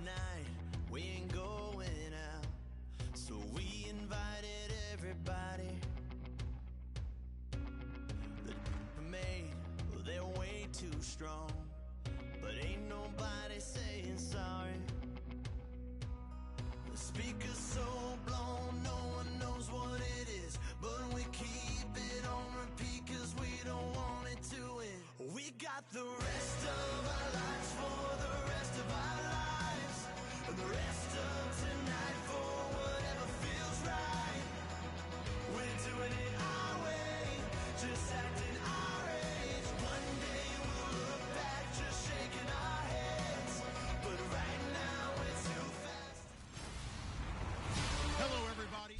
tonight, we ain't going out. So we invited everybody. The made, well, they're way too strong, but ain't nobody saying sorry. The speaker's so blown, no one knows what it is, but we keep it on repeat cause we don't want it to end. We got the rest of our lives for the rest of our lives, and the rest of tonight for whatever feels right. We're doing it our way, just acting our age. One day we'll look back just shaking our heads, but right now it's too fast. Hello everybody,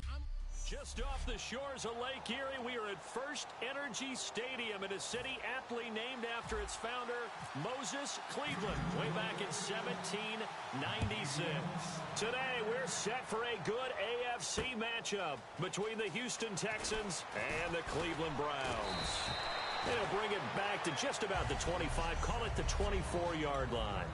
Just off the shores of Lake Erie, we are at First Energy Stadium in a city aptly named after its founder, Moses Cleveland, way back in 1796. Today, we're set for a good AFC matchup between the Houston Texans and the Cleveland Browns. They'll bring it back to just about the 25, call it the 24-yard line.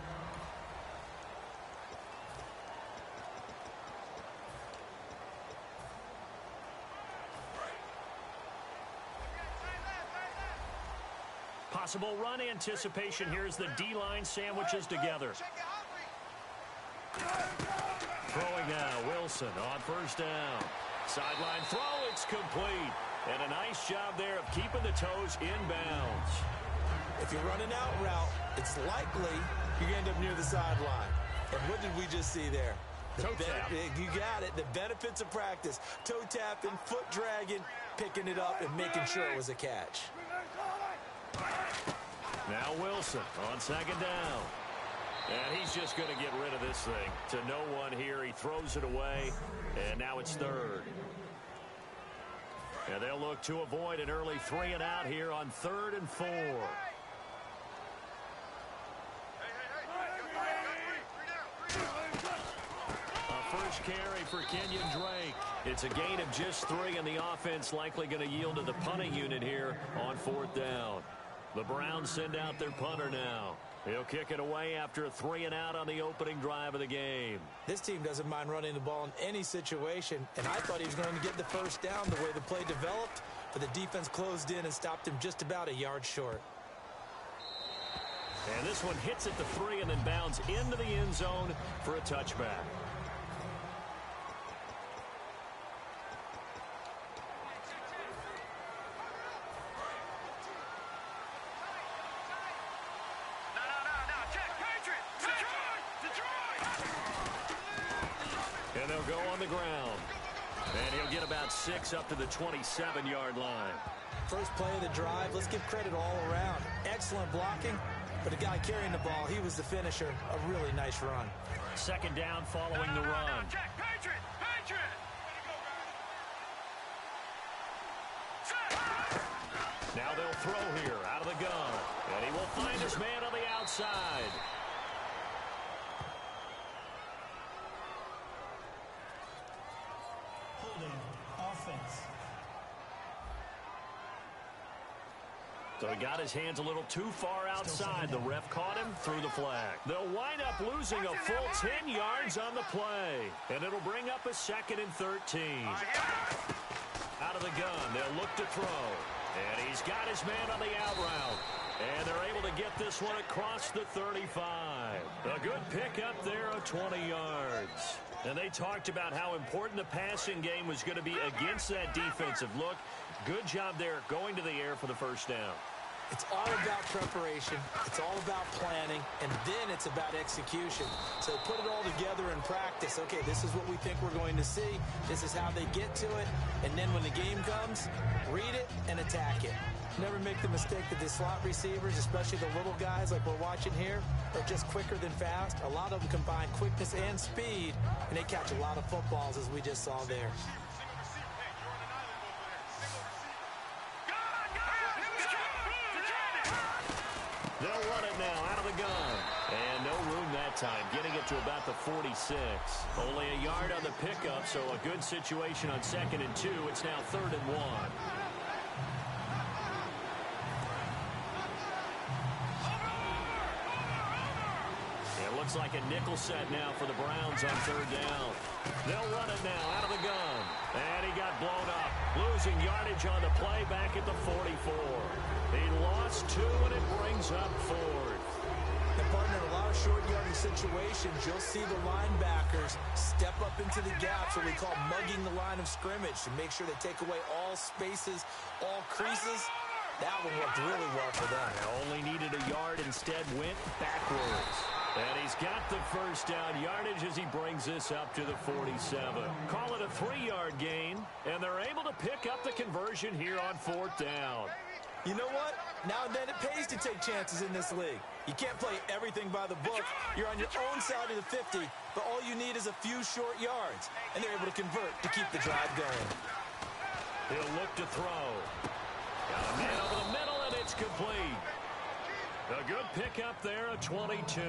Possible run anticipation here as the D-line sandwiches together. Throwing now, Wilson on first down. Sideline throw, it's complete. And a nice job there of keeping the toes in bounds. If you're running out route, it's likely you're going to end up near the sideline. And what did we just see there? Toe tap. You got it. The benefits of practice. Toe tapping, foot dragging, picking it up, and making sure it was a catch. Now Wilson on second down. And he's just going to get rid of this thing to no one here. He throws it away, and now it's third. And they'll look to avoid an early 3 and out here on 3rd and 4. A first carry for Kenyon Drake. It's a gain of just 3, and the offense likely going to yield to the punting unit here on 4th down. The Browns send out their punter now. He'll kick it away after a 3 and out on the opening drive of the game. This team doesn't mind running the ball in any situation, and I thought he was going to get the first down the way the play developed, but the defense closed in and stopped him just about a yard short. And this one hits at the 3 and then bounds into the end zone for a touchback. And they'll go on the ground. And he'll get about 6 up to the 27-yard line. First play of the drive, let's give credit all around. Excellent blocking, but the guy carrying the ball, he was the finisher. A really nice run. Second down following the run. Now they'll throw here out of the gun. And he will find his man on the outside. Offense. So he got his hands a little too far outside. The ref caught him, threw the flag. They'll wind up losing a full 10 yards on the play. And it'll bring up a 2nd and 13. Out of the gun, they'll look to throw. And he's got his man on the out route. And they're able to get this one across the 35. A good pickup there of 20 yards. And they talked about how important the passing game was going to be against that defensive look. Good job there going to the air for the first down. It's all about preparation. It's all about planning. And then it's about execution. So put it all together in practice. Okay, this is what we think we're going to see. This is how they get to it. And then when the game comes, read it and attack it. Never make the mistake that the slot receivers, especially the little guys like we're watching here, are just quicker than fast. A lot of them combine quickness and speed, and they catch a lot of footballs, as we just saw there. They'll run it now out of the gun. And no room that time, getting it to about the 46. Only a yard on the pickup, so a good situation on 2nd and 2. It's now 3rd and 1. Looks like a nickel set now for the Browns on third down. They'll run it now out of the gun. And he got blown up. Losing yardage on the play back at the 44. He lost 2, and it brings up 4th. And partner, in a lot of short yardage situations, you'll see the linebackers step up into the gaps, what we call mugging the line of scrimmage, to make sure they take away all spaces, all creases. That one worked really well for them. Only needed a yard, instead went backwards. And he's got the first down yardage as he brings this up to the 47. Call it a 3-yard gain, and they're able to pick up the conversion here on 4th down. You know what? Now and then it pays to take chances in this league. You can't play everything by the book. You're on your own side of the 50, but all you need is a few short yards. And they're able to convert to keep the drive going. He'll look to throw. Got a man over the middle, and it's complete. A good pickup there, a 22.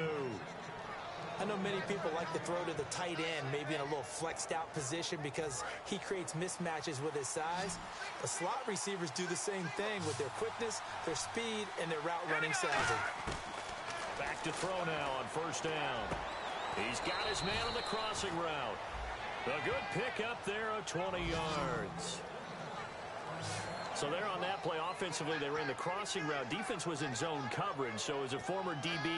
I know many people like to throw to the tight end, maybe in a little flexed out position because he creates mismatches with his size. But slot receivers do the same thing with their quickness, their speed, and their route running savvy. Back to throw now on first down. He's got his man on the crossing route. A good pickup there, a 20 yards. So there on that play, offensively, they ran the crossing route. Defense was in zone coverage, so as a former DB,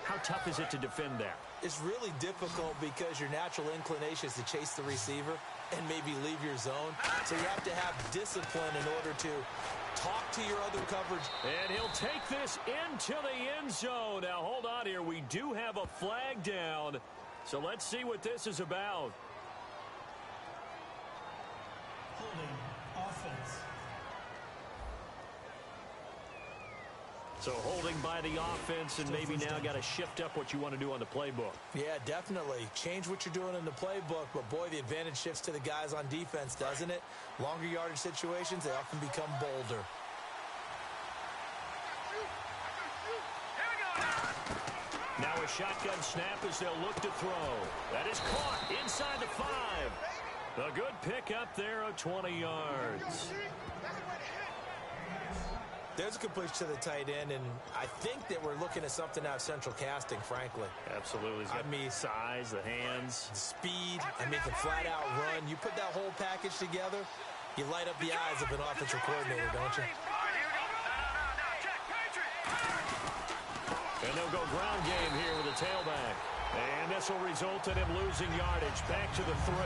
how tough is it to defend that? It's really difficult because your natural inclination is to chase the receiver and maybe leave your zone. So you have to have discipline in order to talk to your other coverage. And he'll take this into the end zone. Now, hold on here. We do have a flag down. So let's see what this is about. Holding offense. So holding by the offense, and maybe now got to shift up what you want to do on the playbook. Yeah, definitely. Change what you're doing in the playbook, but boy, the advantage shifts to the guys on defense, doesn't it? Longer yardage situations, they often become bolder. Now a shotgun snap as they'll look to throw. That is caught inside the 5. A good pickup there of 20 yards. There's a completion to the tight end, and I think that we're looking at something out of central casting, frankly. Absolutely. I mean, size, the hands. Speed, can flat out run. You put that whole package together, you light up the eyes of an offensive coordinator, don't you? And they'll go ground game here with a tailback. And this will result in him losing yardage back to the 3.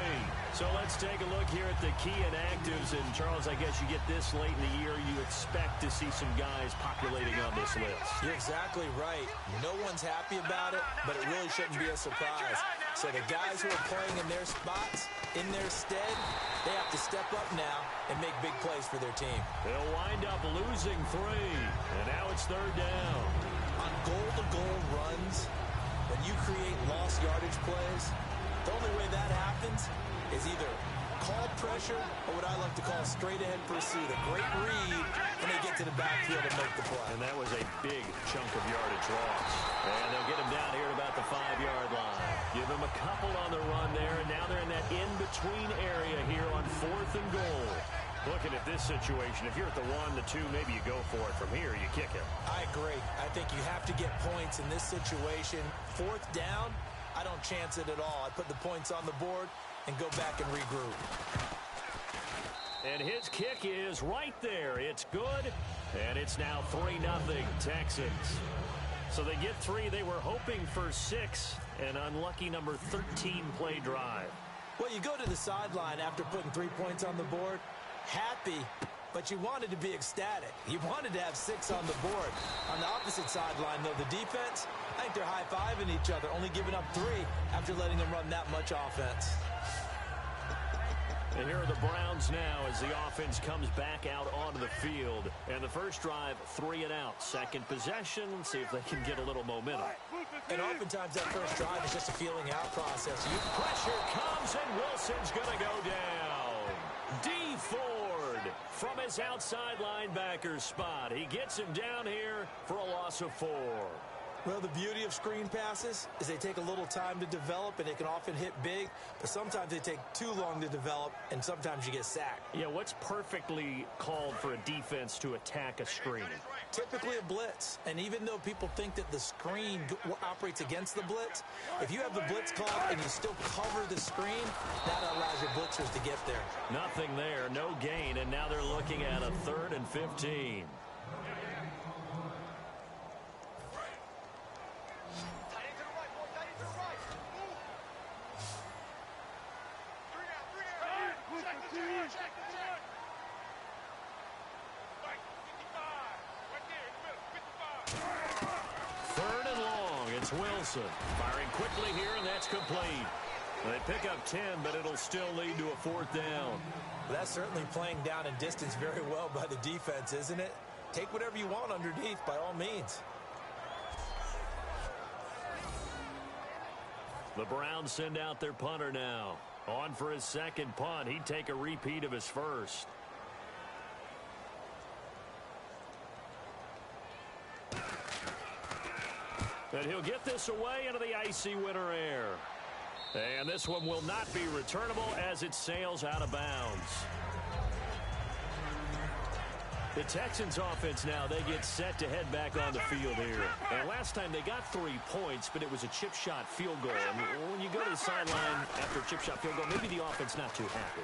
So let's take a look here at the key inactives. And, Charles, I guess you get this late in the year, you expect to see some guys populating on this list. You're exactly right. No one's happy about it, but it really shouldn't be a surprise. So the guys who are playing in their spots, in their stead, they have to step up now and make big plays for their team. They'll wind up losing 3. And now it's third down. On goal-to-goal runs, when you create lost yardage plays, the only way that happens is either called pressure or what I like to call straight-ahead pursuit, a great read, and they get to the backfield and make the play. And that was a big chunk of yardage loss. And they'll get him down here at about the 5-yard line. Give him a couple on the run there, and now they're in that in-between area here on 4th and goal. Looking at this situation, if you're at the 1, the 2, maybe you go for it. From here, you kick it. I agree. I think you have to get points in this situation. 4th down, I don't chance it at all. I put the points on the board and go back and regroup. And his kick is right there. It's good, and it's now 3-0 Texans. So they get 3. They were hoping for 6, an unlucky number 13 play drive. Well, you go to the sideline after putting 3 points on the board, happy, but you wanted to be ecstatic. You wanted to have 6 on the board. On the opposite sideline, though, the defense, I think they're high-fiving each other, only giving up 3 after letting them run that much offense. And here are the Browns now as the offense comes back out onto the field. And the first drive, 3 and out. Second possession, see if they can get a little momentum. And oftentimes that first drive is just a feeling out process. Pressure comes, and Wilson's going to go down. D. Ford from his outside linebacker spot. He gets him down here for a loss of 4. Well, the beauty of screen passes is they take a little time to develop, and they can often hit big, but sometimes they take too long to develop, and sometimes you get sacked. Yeah, what's perfectly called for a defense to attack a screen? Typically a blitz, and even though people think that the screen operates against the blitz, if you have the blitz called and you still cover the screen, that allows your blitzers to get there. Nothing there, no gain, and now they're looking at a 3rd and 15. Wilson firing quickly here, and that's complete. They pick up 10, but it'll still lead to a 4th down. That's certainly playing down and distance very well by the defense, isn't it? Take whatever you want underneath by all means. The Browns send out their punter now. On for his 2nd punt. He'd take a repeat of his first. And he'll get this away into the icy winter air. And this one will not be returnable as it sails out of bounds. The Texans offense now, they get set to head back on the field here. And last time they got 3 points, but it was a chip shot field goal. And when you go to the sideline after a chip shot field goal, maybe the offense not too happy.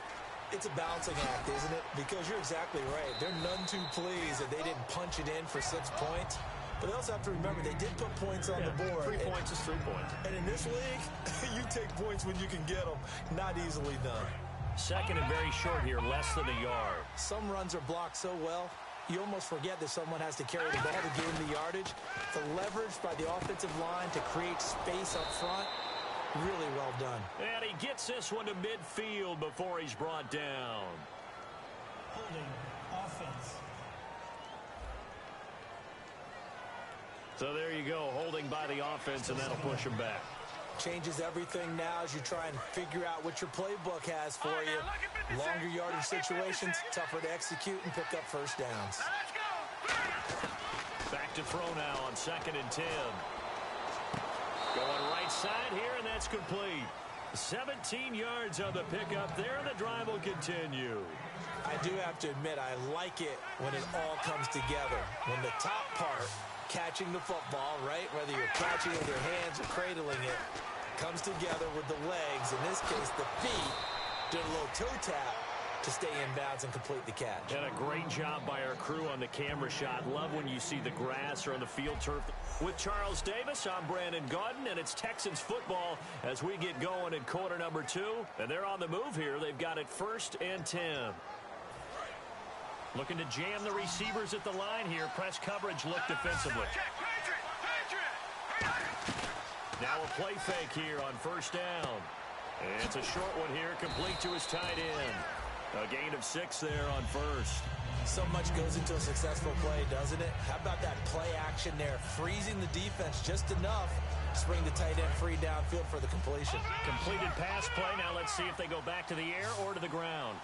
It's a balancing act, isn't it? Because you're exactly right. They're none too pleased that they didn't punch it in for 6 points. But they also have to remember they did put points on the board. 3 points is 3 points. And in this league, you take points when you can get them. Not easily done. 2nd and very short here, less than a yard. Some runs are blocked so well, you almost forget that someone has to carry the ball to gain the yardage. The leverage by the offensive line to create space up front, really well done. And he gets this one to midfield before he's brought down. Holding offense. So there you go, holding by the offense, and that'll push him back. Changes everything now as you try and figure out what your playbook has for you. Longer yardage situations, tougher to execute and pick up first downs. Back to throw now on 2nd and 10. Going right side here, and that's complete. 17 yards on the pickup there, and the drive will continue. I do have to admit, I like it when it all comes together. When the top part, catching the football, right, whether you're catching it with your hands or cradling it, comes together with the legs, in this case the feet, did a little toe tap to stay in bounds and complete the catch. And a great job by our crew on the camera shot. Love when you see the grass or on the field turf. With Charles Davis, I'm Brandon Gaudin, and it's Texans football as we get going in quarter number 2. And they're on the move here. They've got it 1st and 10. Looking to jam the receivers at the line here. Press coverage look defensively. Now a play fake here on 1st down. And it's a short one here, complete to his tight end. A gain of 6 there on 1st. So much goes into a successful play, doesn't it? How about that play action there? Freezing the defense just enough to bring the tight end free downfield for the completion. Completed pass play. Now let's see if they go back to the air or to the ground.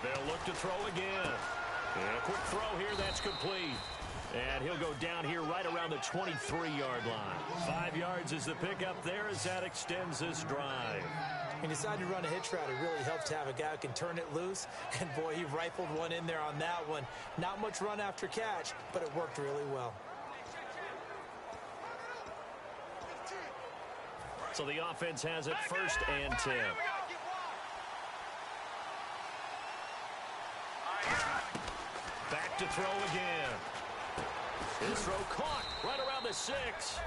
They'll look to throw again. And a quick throw here, that's complete. And he'll go down here right around the 23-yard line. 5 yards is the pickup there as that extends this drive. He decided to run a hitch route. It really helps to have a guy who can turn it loose. And, boy, he rifled one in there on that one. Not much run after catch, but it worked really well. So the offense has it 1st and 10. Back to throw again. His throw caught right around the 6.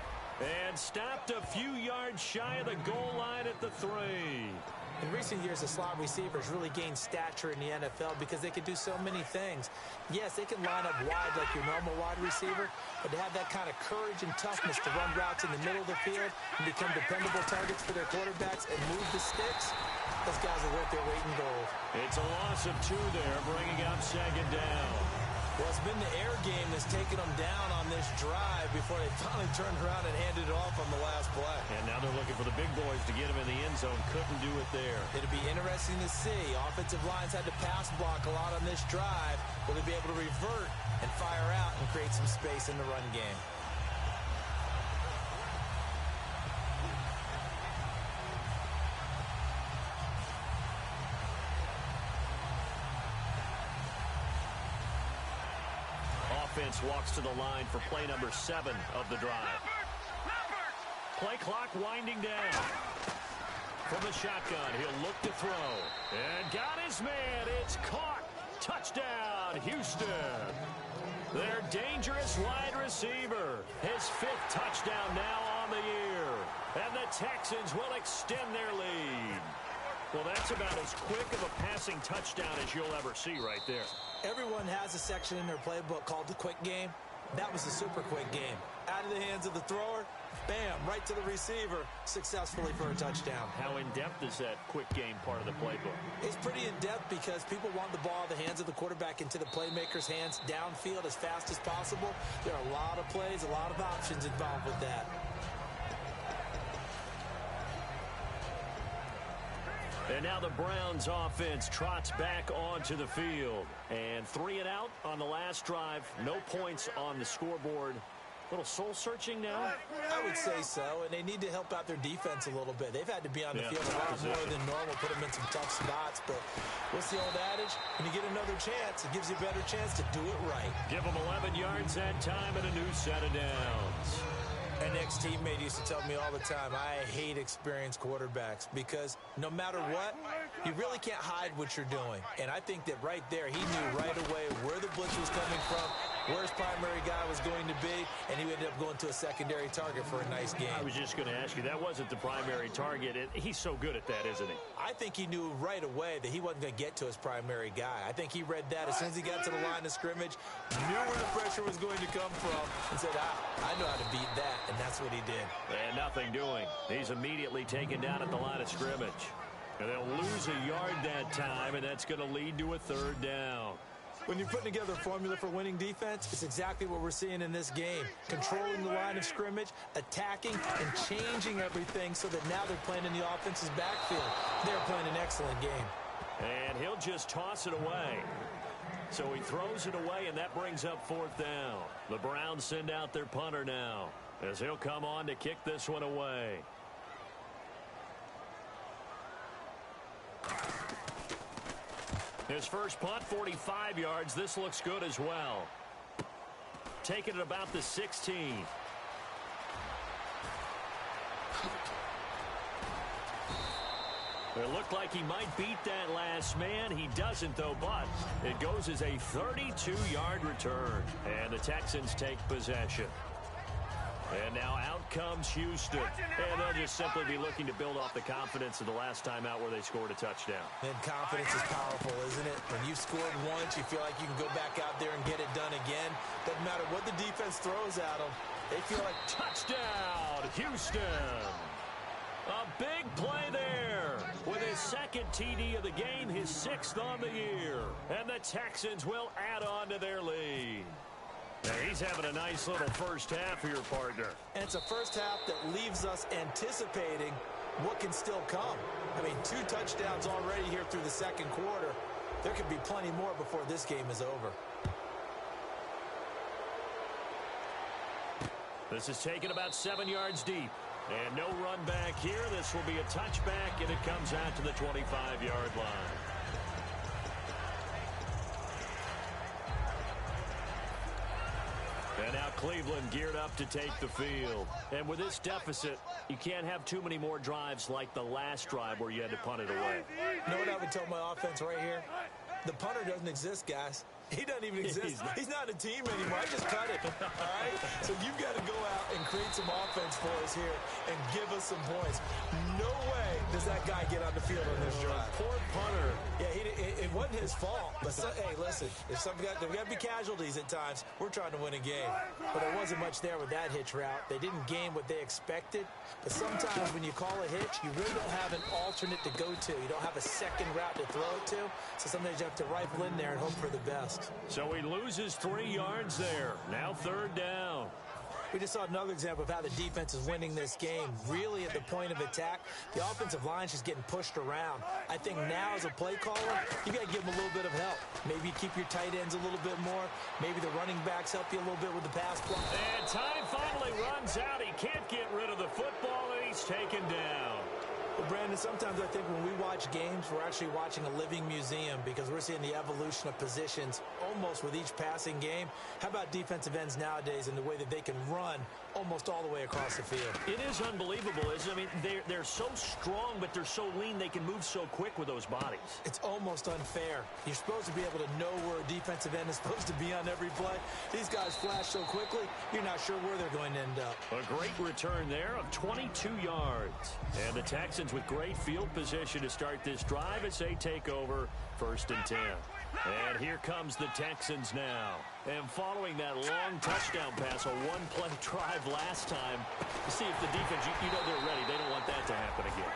And stopped a few yards shy of the goal line at the 3. In recent years, the slot receivers really gained stature in the NFL because they can do so many things. Yes, they can line up wide like your normal wide receiver, but to have that kind of courage and toughness to run routes in the middle of the field and become dependable targets for their quarterbacks and move the sticks, those guys are worth their weight in gold. It's a loss of 2 there, bringing up 2nd down. Well, it's been the air game that's taken them down on this drive before they finally turned around and handed it off on the last play. And now they're looking for the big boys to get him in the end zone. Couldn't do it there. It'll be interesting to see. Offensive lines had to pass block a lot on this drive. Will they be able to revert and fire out and create some space in the run game? Offense walks to the line for play number 7 of the drive. Play clock winding down. From the shotgun, he'll look to throw. And got his man. It's caught. Touchdown, Houston. Their dangerous wide receiver. His 5th touchdown now on the year. And the Texans will extend their lead. Well, that's about as quick of a passing touchdown as you'll ever see right there. Everyone has a section in their playbook called the quick game. That was the super quick game. Out of the hands of the thrower, bam, right to the receiver, successfully for a touchdown. How in-depth is that quick game part of the playbook? It's pretty in-depth because people want the ball in the hands of the quarterback into the playmaker's hands downfield as fast as possible. There are a lot of plays, a lot of options involved with that. And now the Browns offense trots back onto the field. And 3 and out on the last drive. No points on the scoreboard. A little soul-searching now? I would say so, and they need to help out their defense a little bit. They've had to be on the field a lot more than normal, put them in some tough spots. But what's the old adage? When you get another chance, it gives you a better chance to do it right. Give them 11 yards that time and a new set of downs. An ex-teammate used to tell me all the time, I hate experienced quarterbacks because no matter what, you really can't hide what you're doing. And I think that right there, he knew right away where the blitz was coming from, where his primary guy was going to be, and he ended up going to a secondary target for a nice game. I was just going to ask you, that wasn't the primary target. He's so good at that, isn't he? I think he knew right away that he wasn't going to get to his primary guy. I think he read that as soon as he got to the line of scrimmage, knew where the pressure was going to come from, and said, I know how to beat that, and that's what he did. And nothing doing. He's immediately taken down at the line of scrimmage. And they'll lose a yard that time, and that's going to lead to a 3rd down. When you're putting together a formula for winning defense, it's exactly what we're seeing in this game. Controlling the line of scrimmage, attacking, and changing everything so that now they're playing in the offense's backfield. They're playing an excellent game. And he'll just toss it away. So he throws it away, and that brings up 4th down. The Browns send out their punter now as he'll come on to kick this one away. His first punt, 45 yards. This looks good as well. Taking it about the 16. It looked like he might beat that last man. He doesn't, though, but it goes as a 32-yard return. And the Texans take possession. And now out comes Houston. And they'll just simply be looking to build off the confidence of the last time out where they scored a touchdown. And confidence is powerful, isn't it? When you've scored once, you feel like you can go back out there and get it done again. Doesn't matter what the defense throws at them. They feel like touchdown, Houston. A big play there with his 2nd TD of the game, his 6th on the year. And the Texans will add on to their lead. Now he's having a nice little first half here, partner. And it's a first half that leaves us anticipating what can still come. I mean, 2 touchdowns already here through the 2nd quarter. There could be plenty more before this game is over. This is taken about 7 yards deep. And no run back here. This will be a touchback, and it comes out to the 25-yard line. And now Cleveland geared up to take the field. And with this deficit, you can't have too many more drives like the last drive where you had to punt it away. You know what I would tell my offense right here? The punter doesn't exist, guys. He doesn't even exist. He's not a team anymore. I just cut it. All right? So you've got to go out and create some offense for us here and give us some points. No way does that guy get on the field on this drive. Poor punter. Yeah, it wasn't his fault. But hey, listen, if there got to be casualties at times, we're trying to win a game. But there wasn't much there with that hitch route. They didn't gain what they expected. But sometimes when you call a hitch, you really don't have an alternate to go to. You don't have a second route to throw it to. So sometimes you have to rifle in there and hope for the best. So he loses 3 yards there. Now 3rd down. We just saw another example of how the defense is winning this game. Really at the point of attack, the offensive line is just getting pushed around. I think now as a play caller, you got to give them a little bit of help. Maybe keep your tight ends a little bit more. Maybe the running backs help you a little bit with the pass block. And time finally runs out. He can't get rid of the football, and he's taken down. Well, Brandon, sometimes I think when we watch games, we're actually watching a living museum because we're seeing the evolution of positions almost with each passing game. How about defensive ends nowadays and the way that they can run almost all the way across the field? It is unbelievable, isn't it? I mean, they're so strong, but they're so lean. They can move so quick with those bodies. It's almost unfair. You're supposed to be able to know where a defensive end is supposed to be on every play. These guys flash so quickly, you're not sure where they're going to end up. A great return there of 22 yards. And the Texans with great field position to start this drive as they take over 1st and 10. And here comes the Texans now. And following that long touchdown pass, a one-play drive last time, to see if the defense, you know they're ready. They don't want that to happen again.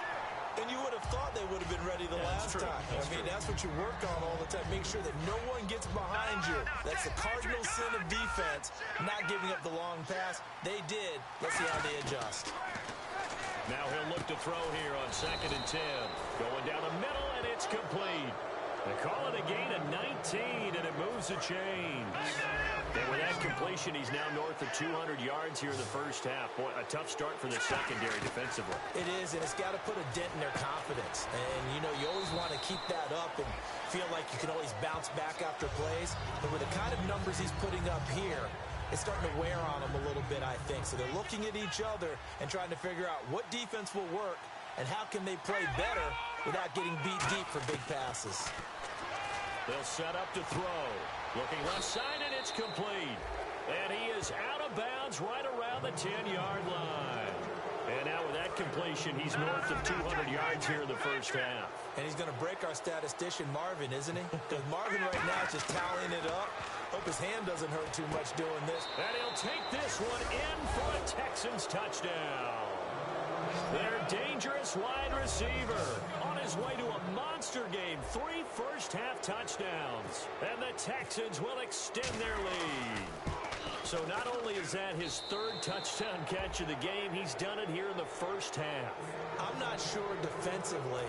And you would have thought they would have been ready the last time. That's what you work on all the time. Make sure that no one gets behind you. That's the cardinal sin of defense, not giving up the long pass. They did. Let's see how they adjust. Now he'll look to throw here on 2nd and 10. Going down the middle, and it's complete. They call it a gain of 19, and it moves the chains. And with that completion, he's now north of 200 yards here in the first half. Boy, a tough start for the secondary defensively. It is, and it's got to put a dent in their confidence. And, you always want to keep that up and feel like you can always bounce back after plays. But with the kind of numbers he's putting up here, it's starting to wear on them a little bit, I think. So they're looking at each other and trying to figure out what defense will work and how can they play better without getting beat deep for big passes. They'll set up to throw. Looking left side, and it's complete. And he is out of bounds right around the 10-yard line. And now with that completion, he's north of 200 yards here in the first half. And he's going to break our statistician, Marvin, isn't he? Because Marvin right now is just tallying it up. Hope his hand doesn't hurt too much doing this. And he'll take this one in for a Texans touchdown. Their dangerous wide receiver on his way to a monster game. 3 first-half touchdowns. And the Texans will extend their lead. So not only is that his 3rd touchdown catch of the game, he's done it here in the first half. I'm not sure defensively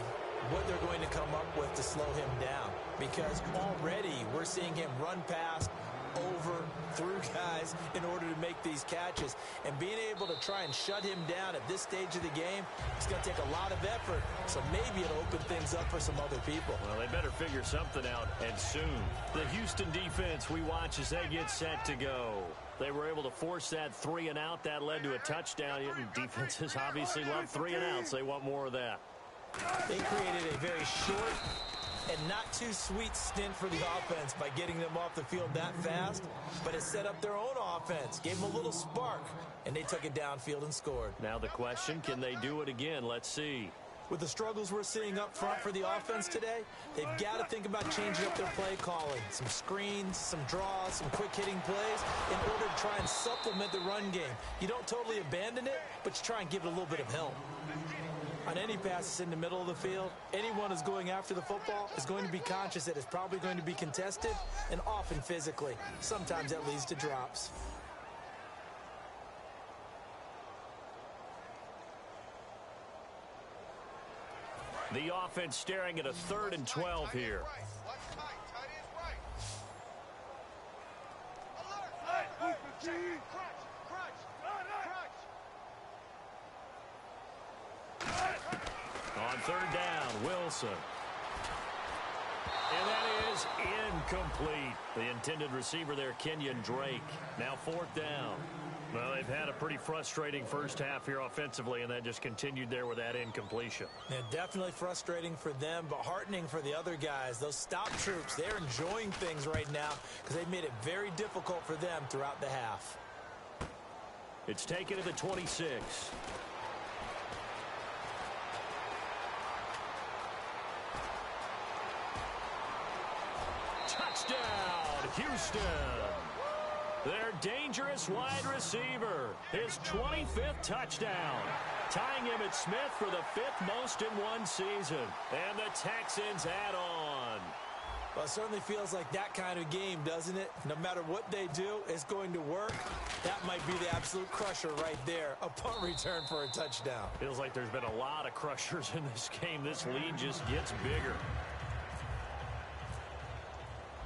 what they're going to come up with to slow him down, because already we're seeing him run past, over, through guys in order to make these catches. And being able to try and shut him down at this stage of the game, it's going to take a lot of effort. So maybe it'll open things up for some other people. Well, they better figure something out, and soon. The Houston defense we watch as they get set to go. They were able to force that 3 and out. That led to a touchdown. Defenses obviously love 3 and outs. They want more of that. They created a very short and not too sweet stint for the offense by getting them off the field that fast, but it set up their own offense, gave them a little spark, and they took it downfield and scored. Now the question, can they do it again? Let's see. With the struggles we're seeing up front for the offense today, they've got to think about changing up their play calling. Some screens, some draws, some quick-hitting plays in order to try and supplement the run game. You don't totally abandon it, but you try and give it a little bit of help. On any passes in the middle of the field, anyone who's going after the football is going to be conscious that it's probably going to be contested, and often physically. Sometimes that leads to drops. The offense staring at a 3rd and 12 here. On 3rd down, Wilson. And that is incomplete. The intended receiver there, Kenyon Drake. Now 4th down. Well, they've had a pretty frustrating first half here offensively, and that just continued there with that incompletion. Yeah, definitely frustrating for them, but heartening for the other guys. Those stop troops, they're enjoying things right now because they've made it very difficult for them throughout the half. It's taken to the 26. Touchdown, Houston. Their dangerous wide receiver, his 25th touchdown, tying him at Smith for the 5th most in one season. And the Texans add on. Well, it certainly feels like that kind of game, doesn't it? No matter what they do, it's going to work. That might be the absolute crusher right there. A punt return for a touchdown. Feels like there's been a lot of crushers in this game. This lead just gets bigger.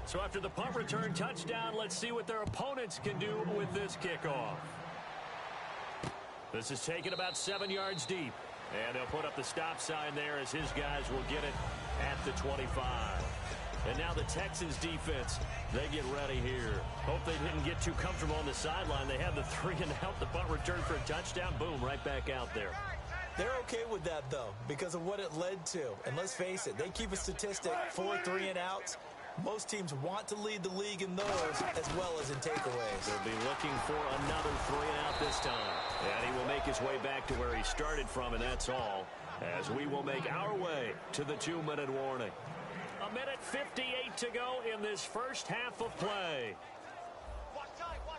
So after the punt return touchdown, let's see what their opponents can do with this kickoff. This is taken about 7 yards deep. And they'll put up the stop sign there as his guys will get it at the 25. And now the Texans defense, they get ready here. Hope they didn't get too comfortable on the sideline. They have the 3 and out, the punt return for a touchdown. Boom, right back out there. They're okay with that, though, because of what it led to. And let's face it, they keep a statistic, 4 3 and outs. Most teams want to lead the league in those as well as in takeaways. They'll be looking for another 3 and out this time. And he will make his way back to where he started from, and that's all, as we will make our way to the 2-minute warning. 1:58 to go in this first half of play.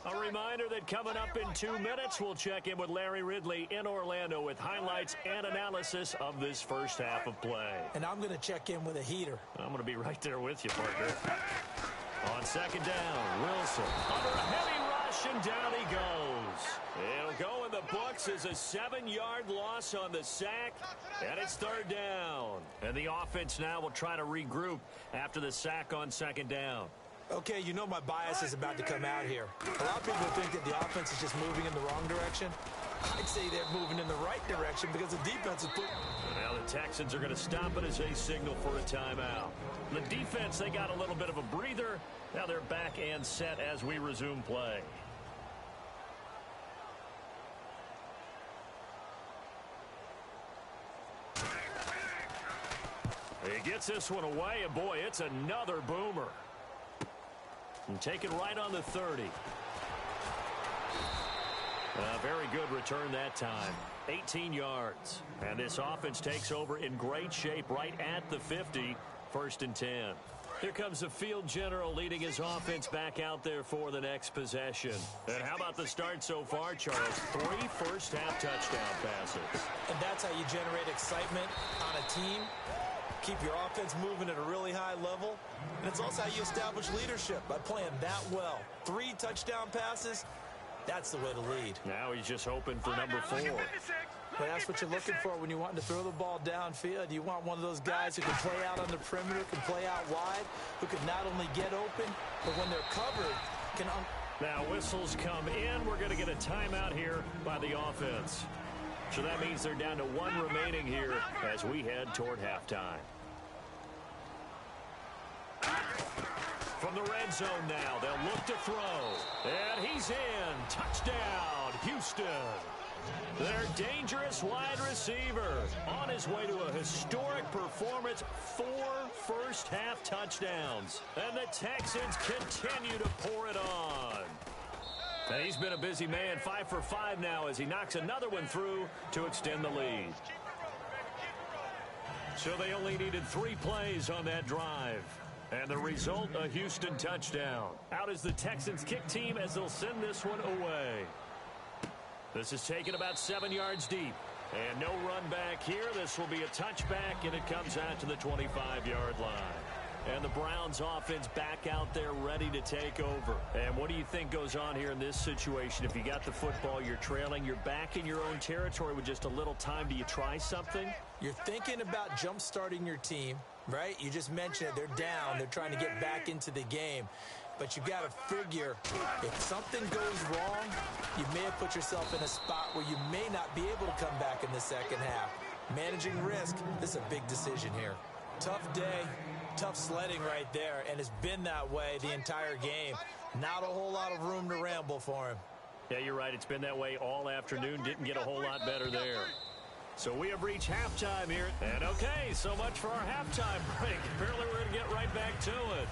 A reminder that coming up in 2 minutes, we'll check in with Larry Ridley in Orlando with highlights and analysis of this first half of play. And I'm going to check in with a heater. I'm going to be right there with you, partner. On second down, Wilson under a heavy rush, and down he goes. It'll go in the books as a 7-yard loss on the sack, and it's 3rd down. And the offense now will try to regroup after the sack on second down. Okay, you know my bias is about to come out here. A lot of people think that the offense is just moving in the wrong direction. I'd say they're moving in the right direction because the defense is put. Now the Texans are going to stop it as they signal for a timeout. The defense, they got a little bit of a breather. Now they're back and set as we resume play. He gets this one away, and boy, it's another boomer. And take it right on the 30. Very good return that time. 18 yards. And this offense takes over in great shape right at the 50. 1st and 10. Here comes the field general leading his offense back out there for the next possession. And how about the start so far, Charles? 3 first-half touchdown passes. And that's how you generate excitement on a team. Keep your offense moving at a really high level. And it's also how you establish leadership, by playing that well. 3 touchdown passes, that's the way to lead. Now he's just hoping for number 4. But that's what you're looking for when you want to throw the ball downfield. You want one of those guys who can play out on the perimeter, can play out wide, who can not only get open, but when they're covered, can... Now whistles come in. We're going to get a timeout here by the offense. So that means they're down to 1 remaining here as we head toward halftime. From the red zone now, they'll look to throw. And he's in. Touchdown, Houston. Their dangerous wide receiver on his way to a historic performance. 4 first-half touchdowns. And the Texans continue to pour it on. And he's been a busy man, 5 for 5 now as he knocks another one through to extend the lead. So they only needed 3 plays on that drive. And the result, a Houston touchdown. Out is the Texans kick team as they'll send this one away. This is taken about 7 yards deep. And no run back here. This will be a touchback, and it comes out to the 25-yard line. And the Browns offense back out there ready to take over. And what do you think goes on here in this situation? If you got the football, you're trailing, you're back in your own territory with just a little time. Do you try something? You're thinking about jump-starting your team, right? You just mentioned it. They're down. They're trying to get back into the game. But you got to figure, if something goes wrong, you may have put yourself in a spot where you may not be able to come back in the second half. Managing risk, this is a big decision here. Tough day. Tough sledding right there, and it's been that way the entire game. Not a whole lot of room to ramble for him. Yeah, you're right. It's been that way all afternoon. Didn't get a whole lot better there. So we have reached halftime here. And okay, so much for our halftime break. Apparently we're going to get right back to it.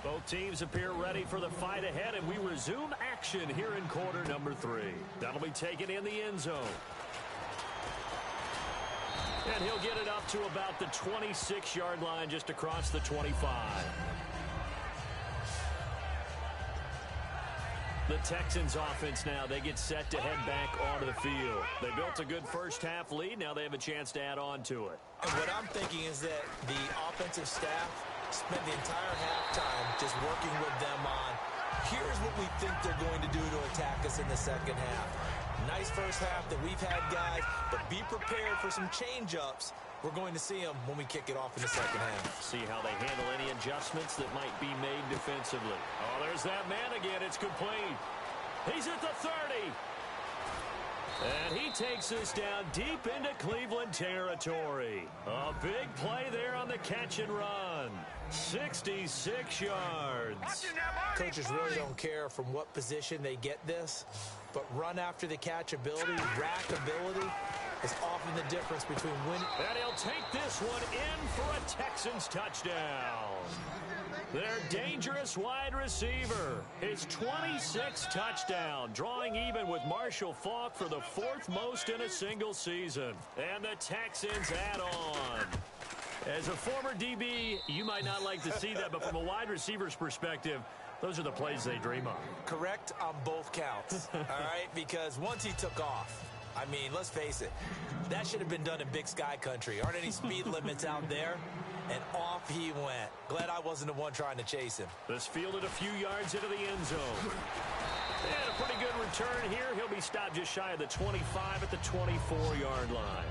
Both teams appear ready for the fight ahead, and we resume action here in quarter number 3. That'll be taken in the end zone. And he'll get it up to about the 26-yard line, just across the 25. The Texans offense now, they get set to head back onto the field. They built a good first-half lead. Now they have a chance to add on to it. And what I'm thinking is that the offensive staff spent the entire halftime just working with them on, here's what we think they're going to do to attack us in the second half. Nice first half that we've had, guys, but be prepared for some change-ups. We're going to see them when we kick it off in the second half. See how they handle any adjustments that might be made defensively. Oh, there's that man again. It's complete. He's at the 30. And he takes us down deep into Cleveland territory. A big play there on the catch and run. 66 yards. Coaches really don't care from what position they get this, but run after the catch ability, rack ability, is often the difference between winning. And he'll take this one in for a Texans touchdown. Their dangerous wide receiver, his 26th touchdown, drawing even with Marshall Faulk for the 4th most in a single season. And the Texans add on. As a former DB, you might not like to see that, but from a wide receiver's perspective, those are the plays they dream of. Correct on both counts, all right? Because once he took off, I mean, let's face it, that should have been done in Big Sky country. Aren't any speed limits out there? And off he went. Glad I wasn't the one trying to chase him. This fielded a few yards into the end zone. And a pretty good return here. He'll be stopped just shy of the 25 at the 24-yard line.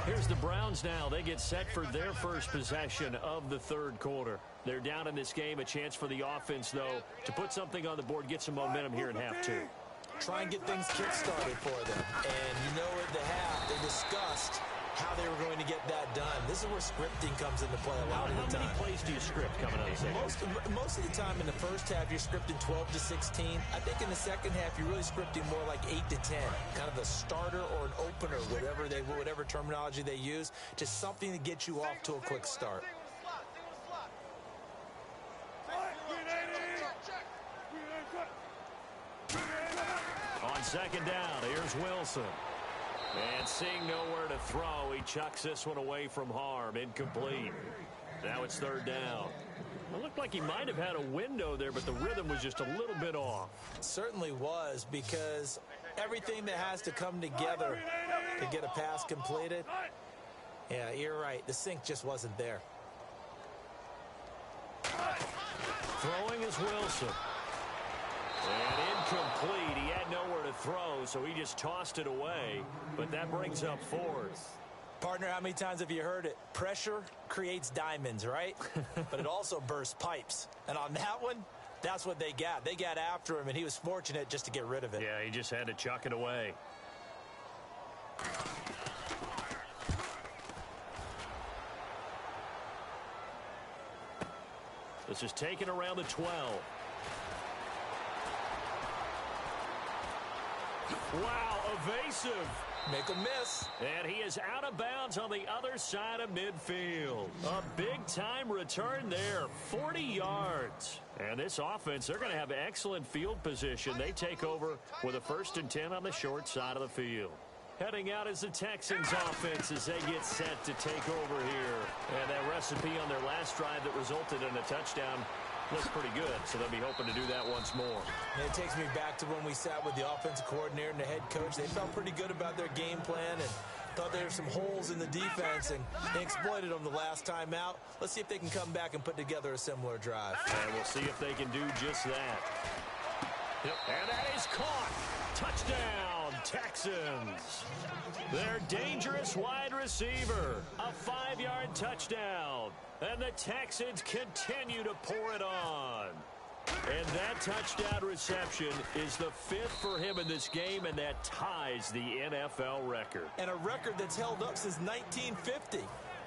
Here's the Browns now. They get set for their first possession of the third quarter. They're down in this game. A chance for the offense, though, to put something on the board, get some momentum here in half two. Try and get things kick-started for them. And you know at the half, they discussed how they were going to get that done. This is where scripting comes into play a lot of the time. How many plays do you script coming out of the second? Most of the time in the first half, you're scripting 12 to 16. I think in the second half, you're really scripting more like 8 to 10. Kind of a starter or an opener, whatever terminology they use. Just something to get you off to a quick start. On second down, here's Wilson. And seeing nowhere to throw, he chucks this one away from harm. Incomplete. Now it's third down. It looked like he might have had a window there, but the rhythm was just a little bit off. It certainly was, because everything that has to come together to get a pass completed, yeah, you're right. The sync just wasn't there. Throwing is Wilson. And incomplete. He had nowhere to throw, so he just tossed it away. But that brings up fourth. Partner, how many times have you heard it? Pressure creates diamonds, right? But it also bursts pipes. And on that one, that's what they got. They got after him, and he was fortunate just to get rid of it. Yeah, he just had to chuck it away. This is taken around the 12. Wow, evasive. Make a miss. And he is out of bounds on the other side of midfield. A big-time return there, 40 yards. And this offense, they're going to have excellent field position. They take over with a 1st and 10 on the short side of the field. Heading out is the Texans offense as they get set to take over here. And that recipe on their last drive that resulted in a touchdown looks pretty good, so they'll be hoping to do that once more. And it takes me back to when we sat with the offensive coordinator and the head coach. They felt pretty good about their game plan and thought there were some holes in the defense, and they exploited them the last time out. Let's see if they can come back and put together a similar drive. And we'll see if they can do just that. Yep. And that is caught. Touchdown, Texans. Their dangerous wide receiver. A 5-yard touchdown. And the Texans continue to pour it on. And that touchdown reception is the 5th for him in this game, and that ties the NFL record. And a record that's held up since 1950.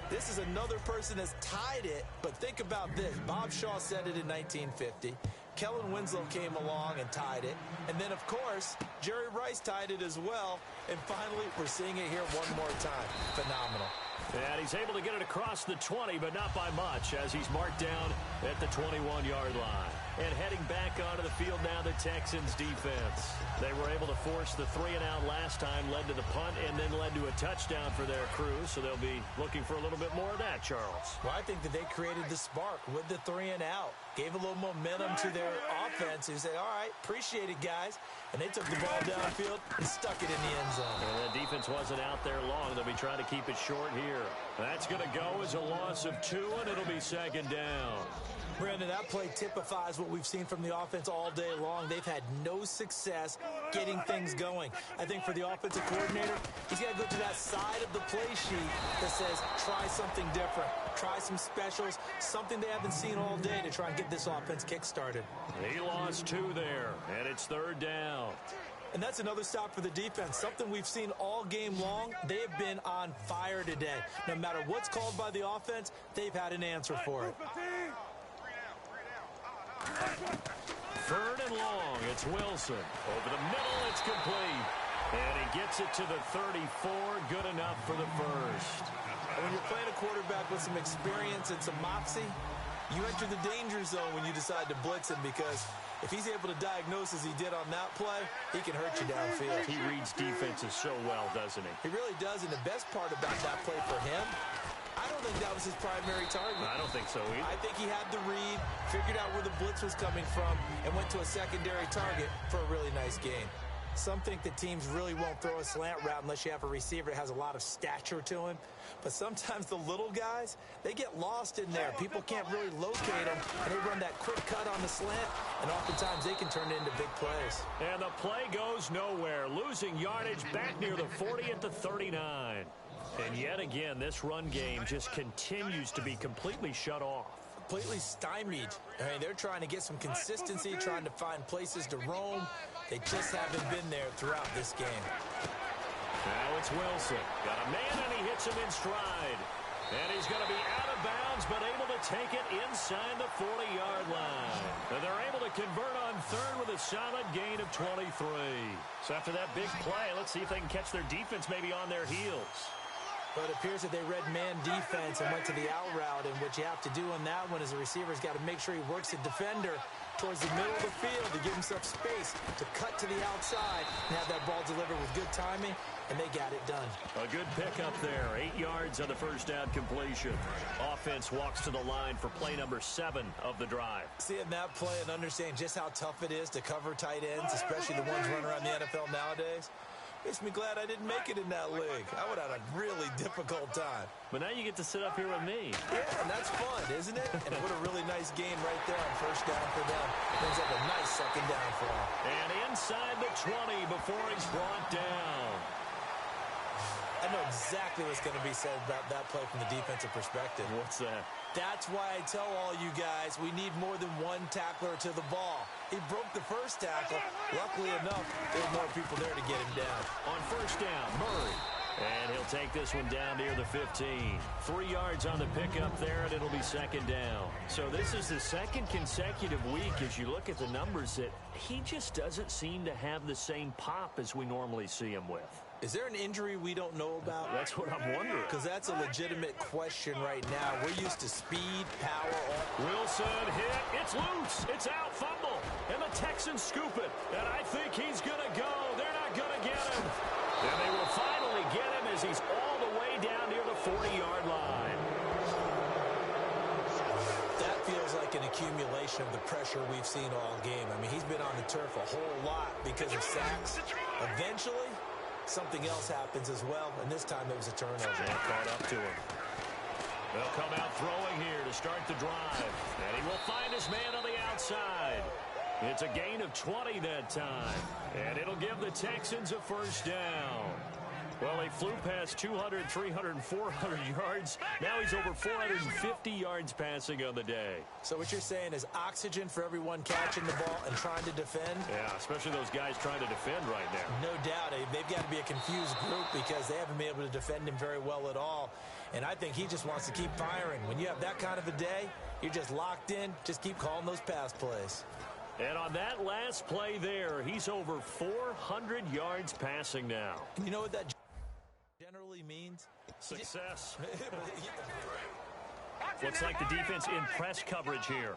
This is another person that's tied it, but think about this. Bob Shaw said it in 1950. Kellen Winslow came along and tied it. And then, of course, Jerry Rice tied it as well. And finally, we're seeing it here one more time. Phenomenal. And he's able to get it across the 20, but not by much, as he's marked down at the 21-yard line. And heading back onto the field now, the Texans defense. They were able to force the 3-and-out last time, led to the punt, and then led to a touchdown for their crew. So they'll be looking for a little bit more of that, Charles. Well, I think that they created the spark with the 3-and-out. Gave a little momentum to their offense. Who said, all right, appreciate it, guys. And they took the ball downfield and stuck it in the end zone. And the defense wasn't out there long. They'll be trying to keep it short here. That's going to go as a loss of 2, and it'll be second down. Brandon, that play typifies what we've seen from the offense all day long. They've had no success getting things going. I think for the offensive coordinator, he's got to go to that side of the play sheet that says, try something different. Try some specials, something they haven't seen all day to try and get this offense kick-started. He lost 2 there, and it's third down. And that's another stop for the defense, something we've seen all game long. They have been on fire today. No matter what's called by the offense, they've had an answer for it. 3rd and long. It's Wilson. Over the middle, it's complete. And he gets it to the 34. Good enough for the first. When you're playing a quarterback with some experience and some moxie, you enter the danger zone when you decide to blitz him, because if he's able to diagnose as he did on that play, he can hurt you downfield. He reads defenses so well, doesn't he? He really does, and the best part about that play for him, I don't think that was his primary target. I don't think so either. I think he had the read, figured out where the blitz was coming from, and went to a secondary target for a really nice gain. Some think that teams really won't throw a slant route unless you have a receiver that has a lot of stature to him. But sometimes the little guys, they get lost in there. People can't really locate them, and they run that quick cut on the slant, and oftentimes they can turn it into big plays. And the play goes nowhere. Losing yardage back near the 40 at the 39. And yet again, this run game just continues to be completely shut off. Completely stymied. I mean, they're trying to get some consistency, trying to find places to roam. They just haven't been there throughout this game. Now it's Wilson. Got a man, and he hits him in stride. And he's going to be out of bounds, but able to take it inside the 40-yard line. And they're able to convert on 3rd with a solid gain of 23. So after that big play, let's see if they can catch their defense maybe on their heels. But it appears that they read man defense and went to the out route, and what you have to do on that one is the receiver's got to make sure he works the defender towards the middle of the field to give himself space to cut to the outside and have that ball delivered with good timing, and they got it done. A good pickup there. 8 yards on the first down completion. Offense walks to the line for play number 7 of the drive. Seeing that play and understanding just how tough it is to cover tight ends, especially the ones running around the NFL nowadays, makes me glad I didn't make it in that league. I would have had a really difficult time. But now you get to sit up here with me. Yeah, and that's fun, isn't it? And what a really nice game right there on first down for them. Brings up a nice second down for them. And inside the 20 before he's brought down. I know exactly what's going to be said about that play from the defensive perspective. What's that? That's why I tell all you guys we need more than one tackler to the ball. He broke the first tackle. Luckily enough, there were more people there to get him down. On first down, Murray. And he'll take this one down near the 15. 3 yards on the pickup there, and it'll be second down. So this is the second consecutive week, as you look at the numbers, that he just doesn't seem to have the same pop as we normally see him with. Is there an injury we don't know about? That's what I'm wondering. Because that's a legitimate question right now. We're used to speed, power. Wilson hit. It's loose. It's out. Fumble. And the Texans scoop it. And I think he's going to go. They're not going to get him. And they will finally get him as he's all the way down near the 40-yard line. That feels like an accumulation of the pressure we've seen all game. I mean, he's been on the turf a whole lot because of sacks. Eventually, something else happens as well, and this time it was a turnover. And caught up to him. They'll come out throwing here to start the drive. And he will find his man on the outside. It's a gain of 20 that time. And it'll give the Texans a first down. Well, he flew past 200, 300, 400 yards. Now he's over 450 yards passing on the day. So what you're saying is oxygen for everyone catching the ball and trying to defend? Yeah, especially those guys trying to defend right now. No doubt. They've got to be a confused group because they haven't been able to defend him very well at all. And I think he just wants to keep firing. When you have that kind of a day, you're just locked in. Just keep calling those pass plays. And on that last play there, he's over 400 yards passing now. You know what that generally means? Success. Looks like the defense in press coverage here.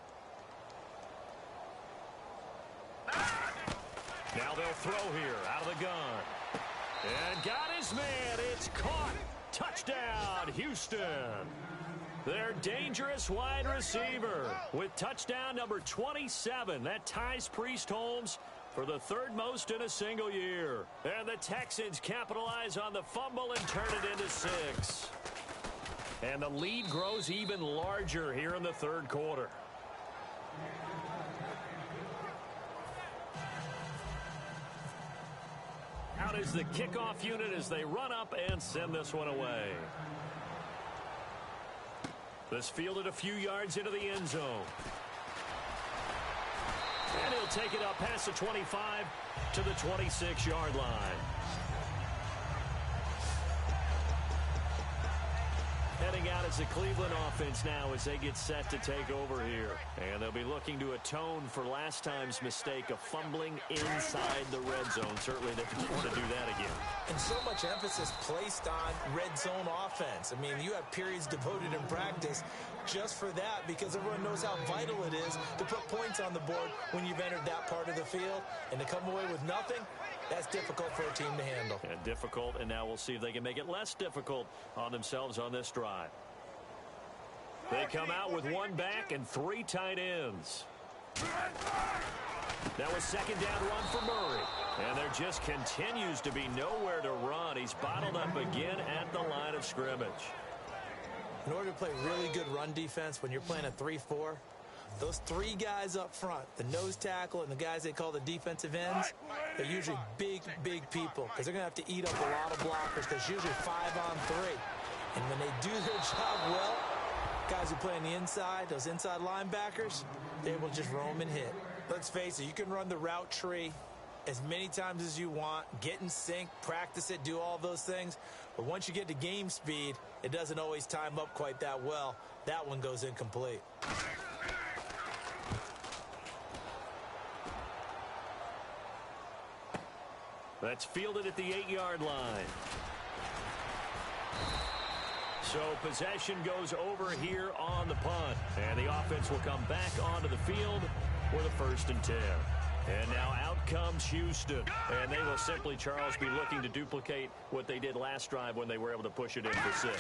Now they'll throw here out of the gun. And got his man. It's caught. Touchdown, Houston. Their dangerous wide receiver with touchdown number 27. That ties Priest Holmes for the third most in a single year. And the Texans capitalize on the fumble and turn it into 6. And the lead grows even larger here in the third quarter. Out is the kickoff unit as they run up and send this one away. This fielded a few yards into the end zone. And he'll take it up past the 25 to the 26-yard line. Heading out is the Cleveland offense now as they get set to take over here. And they'll be looking to atone for last time's mistake of fumbling inside the red zone. Certainly they don't want to do that again. And so much emphasis placed on red zone offense. I mean, you have periods devoted in practice just for that because everyone knows how vital it is to put points on the board when you've entered that part of the field. And to come away with nothing, that's difficult for a team to handle. And difficult, and now we'll see if they can make it less difficult on themselves on this drive. They come out with one back and 3 tight ends. Now a second down run for Murray. And there just continues to be nowhere to run. He's bottled up again at the line of scrimmage. In order to play really good run defense when you're playing a 3-4, those 3 guys up front, the nose tackle and the guys they call the defensive ends, they're usually big, big people because they're going to have to eat up a lot of blockers because usually 5 on 3. And when they do their job well, guys who play on the inside, those inside linebackers, they will just roam and hit. Let's face it, you can run the route tree as many times as you want, get in sync, practice it, do all those things. But once you get to game speed, it doesn't always time up quite that well. That one goes incomplete. That's fielded at the 8-yard line. So possession goes over here on the punt. And the offense will come back onto the field with a 1st and 10. And now out comes Houston. And they will simply, Charles, be looking to duplicate what they did last drive when they were able to push it in for 6.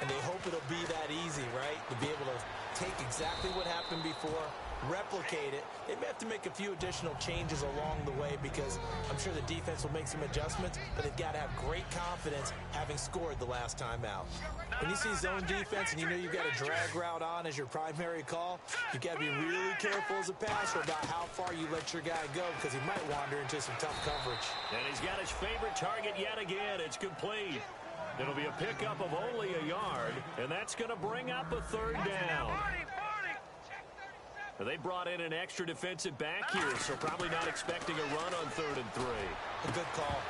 And they hope it'll be that easy, right? To be able to take exactly what happened before, replicate it. They may have to make a few additional changes along the way because I'm sure the defense will make some adjustments, but they've got to have great confidence having scored the last time out. When you see zone defense and you know you've got a drag route on as your primary call, you've got to be really careful as a passer about how far you let your guy go because he might wander into some tough coverage. And he's got his favorite target yet again. It's complete. It'll be a pickup of only a yard, and that's going to bring up a 3rd down. They brought in an extra defensive back here, so probably not expecting a run on 3rd and 3. A good call.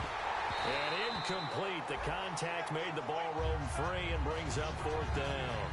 And incomplete. The contact made the ball roam free and brings up 4th down.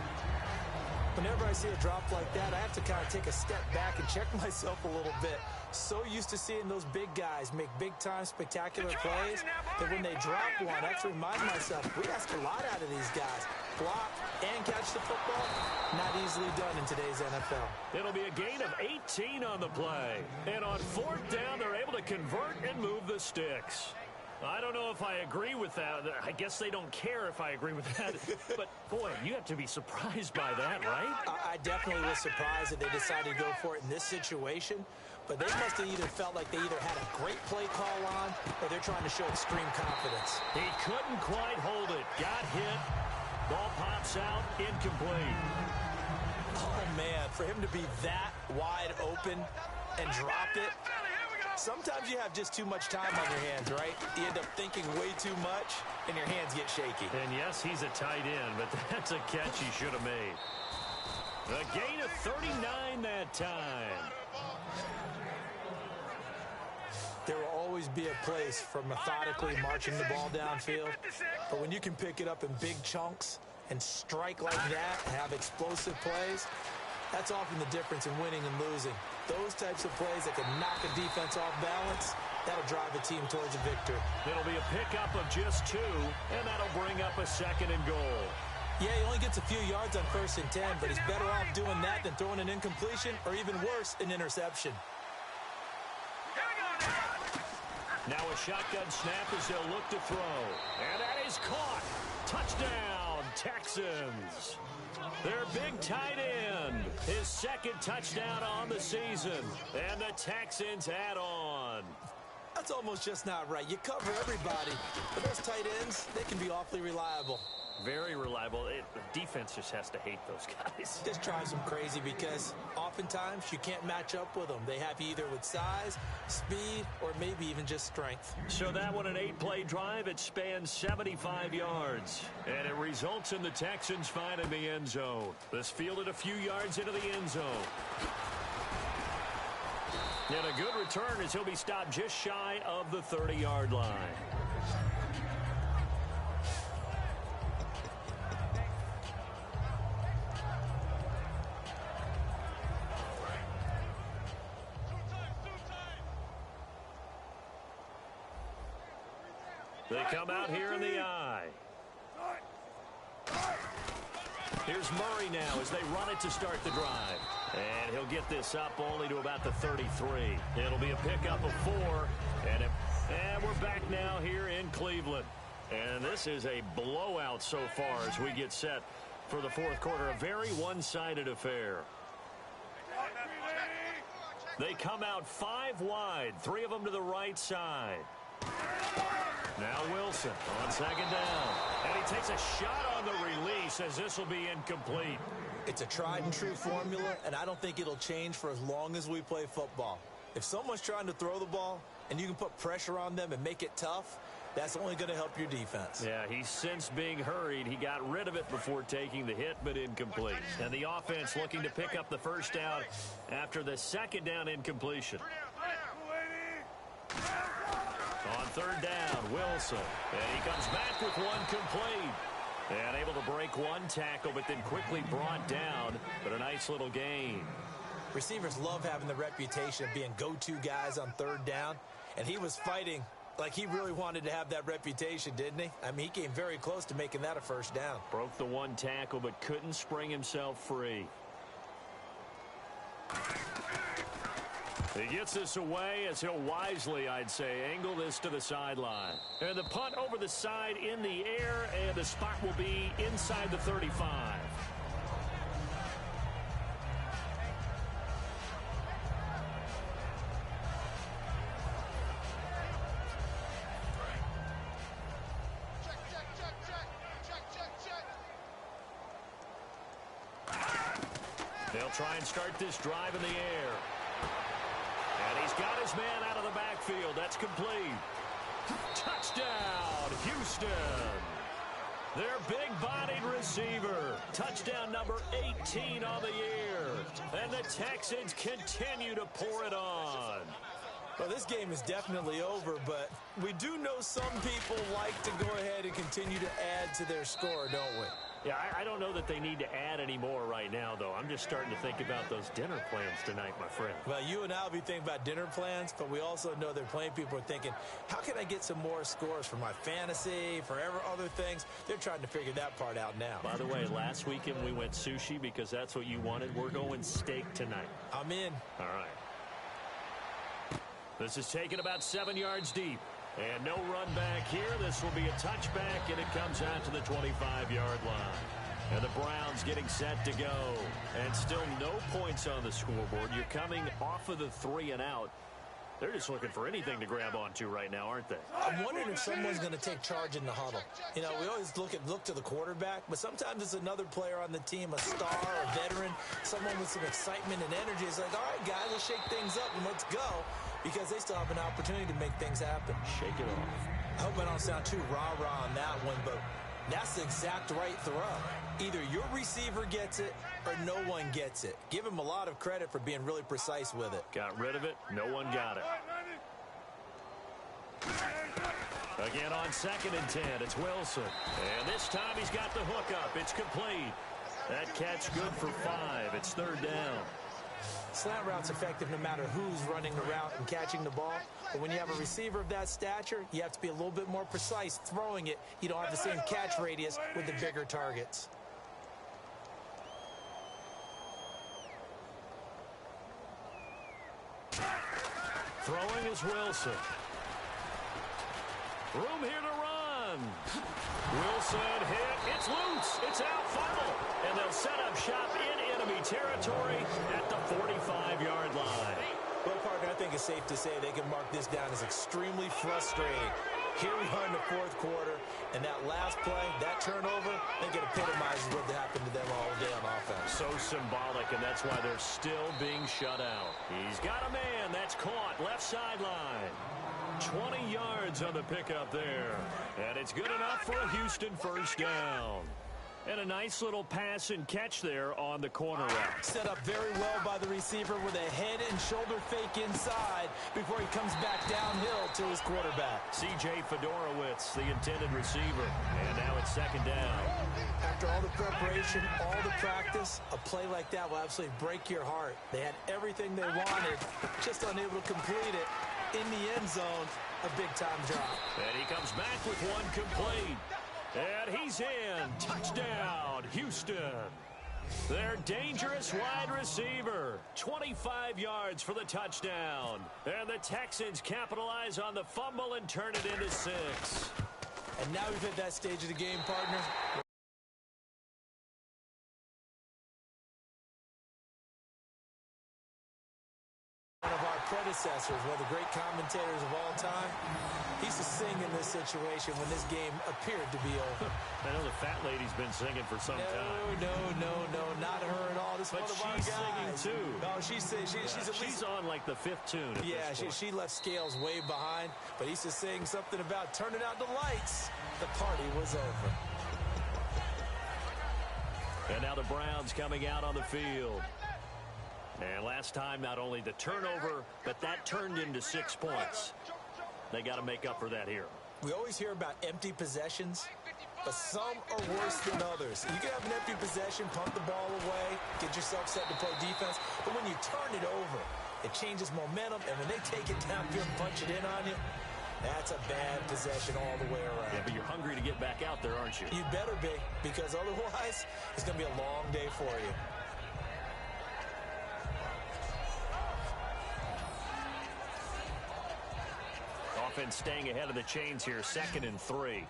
Whenever I see a drop like that, I have to kind of take a step back and check myself a little bit. So used to seeing those big guys make big-time spectacular plays that when they drop one, I have to remind myself, we ask a lot out of these guys. Block and catch the football, not easily done in today's NFL. It'll be a gain of 18 on the play. And on 4th down, they're able to convert and move the sticks. I don't know if I agree with that. I guess they don't care if I agree with that. But, boy, you have to be surprised by that, right? I definitely was surprised that they decided to go for it in this situation. But they must have either felt like they either had a great play call on or they're trying to show extreme confidence. He couldn't quite hold it. Got hit. Ball pops out. Incomplete. Oh, man, for him to be that wide open and drop it, sometimes you have just too much time on your hands, right? You end up thinking way too much, and your hands get shaky. And yes, he's a tight end, but that's a catch he should have made. A gain of 39 that time. There will always be a place for methodically marching the ball downfield, but when you can pick it up in big chunks and strike like that, have explosive plays, that's often the difference in winning and losing. Those types of plays that can knock a defense off balance, that'll drive a team towards a victory. It'll be a pickup of just 2, and that'll bring up a 2nd and goal. Yeah, he only gets a few yards on 1st and 10, but he's better off doing that than throwing an incompletion or even worse, an interception. Now a shotgun snap as they'll look to throw. And that is caught. Touchdown, Texans. Their big tight end, his second touchdown on the season. And the Texans add on. That's almost just not right. You cover everybody, but those tight ends, they can be awfully reliable. Very reliable. The defense just has to hate those guys. Just drives them crazy because oftentimes you can't match up with them. They have you either with size, speed, or maybe even just strength. So that one, an 8-play drive, it spans 75 yards. And it results in the Texans finding the end zone. This fielded a few yards into the end zone. And a good return as he'll be stopped just shy of the 30-yard line. They come out here in the eye. Here's Murray now as they run it to start the drive. And he'll get this up only to about the 33. It'll be a pickup of 4. And we're back now here in Cleveland. And this is a blowout so far as we get set for the fourth quarter. A very one-sided affair. They come out 5 wide, 3 of them to the right side. Now Wilson on second down. And he takes a shot on the release as this will be incomplete. It's a tried and true formula, and I don't think it'll change for as long as we play football. If someone's trying to throw the ball and you can put pressure on them and make it tough, that's only going to help your defense. Yeah, he's since being hurried. He got rid of it before taking the hit, but incomplete. And the offense looking to pick up the first down after the second down incompletion. On third down, Wilson. And he comes back with one complete. And able to break one tackle, but then quickly brought down. But a nice little gain. Receivers love having the reputation of being go-to guys on third down. And he was fighting like he really wanted to have that reputation, didn't he? I mean, he came very close to making that a first down. Broke the one tackle, but couldn't spring himself free. He gets this away as he'll wisely, I'd say, angle this to the sideline. And the punt over the side in the air, and the spot will be inside the 35. They'll try and start this drive in the air. And he's got his man out of the backfield. That's complete. Touchdown, Houston. Their big-bodied receiver. Touchdown number 18 on the year. And the Texans continue to pour it on. Well, this game is definitely over, but we do know some people like to go ahead and continue to add to their score, don't we? Yeah, I don't know that they need to add any more right now, though. I'm just starting to think about those dinner plans tonight, my friend. Well, you and I will be thinking about dinner plans, but we also know that plenty of people are thinking, how can I get some more scores for my fantasy, for other things? They're trying to figure that part out now. By the way, last weekend we went sushi because that's what you wanted. We're going steak tonight. I'm in. All right. This is taken about 7 yards deep. And no run back here. This will be a touchback, and it comes out to the 25-yard line. And the Browns getting set to go. And still no points on the scoreboard. You're coming off of the 3 and out. They're just looking for anything to grab onto right now, aren't they? I'm wondering if someone's going to take charge in the huddle. You know, we always look to the quarterback, but sometimes it's another player on the team, a star, a veteran, someone with some excitement and energy. It's like, all right, guys, let's shake things up and let's go, because they still have an opportunity to make things happen. Shake it off. I hope I don't sound too rah-rah on that one, but that's the exact right throw. Either your receiver gets it or no one gets it. Give him a lot of credit for being really precise with it. Got rid of it. No one got it. Again on 2nd and 10, it's Wilson. And this time he's got the hook up. It's complete. That catch good for 5. It's 3rd down. Slant route's effective no matter who's running the route and catching the ball. But when you have a receiver of that stature, you have to be a little bit more precise throwing it. You don't have the same catch radius with the bigger targets. Throwing is Wilson. Room here to run. Wilson hit. It's loose. It's out, fumble. And they'll set up shop in enemy territory at the 45-yard line. Well, partner, I think it's safe to say they can mark this down as extremely frustrating. Here we are in the fourth quarter, and that last play, that turnover, I think it epitomizes what happened to them all day on offense. So symbolic, and that's why they're still being shut out. He's got a man that's caught left sideline. 20 yards on the pickup there. And it's good enough for a Houston first down. And a nice little pass and catch there on the corner route. Set up very well by the receiver with a head and shoulder fake inside before he comes back downhill to his quarterback. C.J. Fedorowicz, the intended receiver. And now it's second down. After all the preparation, all the practice, a play like that will absolutely break your heart. They had everything they wanted, just unable to complete it. In the end zone, a big-time drop. And he comes back with one complete. And he's in. Touchdown, Houston. Their dangerous wide receiver. 25 yards for the touchdown. And the Texans capitalize on the fumble and turn it into 6. And now we've hit that stage of the game, partner. One of our predecessors, one of the great commentators of all time, he used to sing in this situation when this game appeared to be over. I know the fat lady's been singing for some time. No, not her at all. This is But one of our she's guys. singing too. No, she's on like the 5th tune at yeah, this point. she left Scales way behind, but he used to sing something about turning out the lights. The party was over. And now the Browns coming out on the field. And last time, not only the turnover, but that turned into 6 points. They got to make up for that here. We always hear about empty possessions, but some are worse than others. You can have an empty possession, pump the ball away, get yourself set to play defense, but when you turn it over, it changes momentum, and when they take it downfield and punch it in on you, that's a bad possession all the way around. Yeah, but you're hungry to get back out there, aren't you? You better be, because otherwise, it's going to be a long day for you. Offense staying ahead of the chains here, 2nd and 3.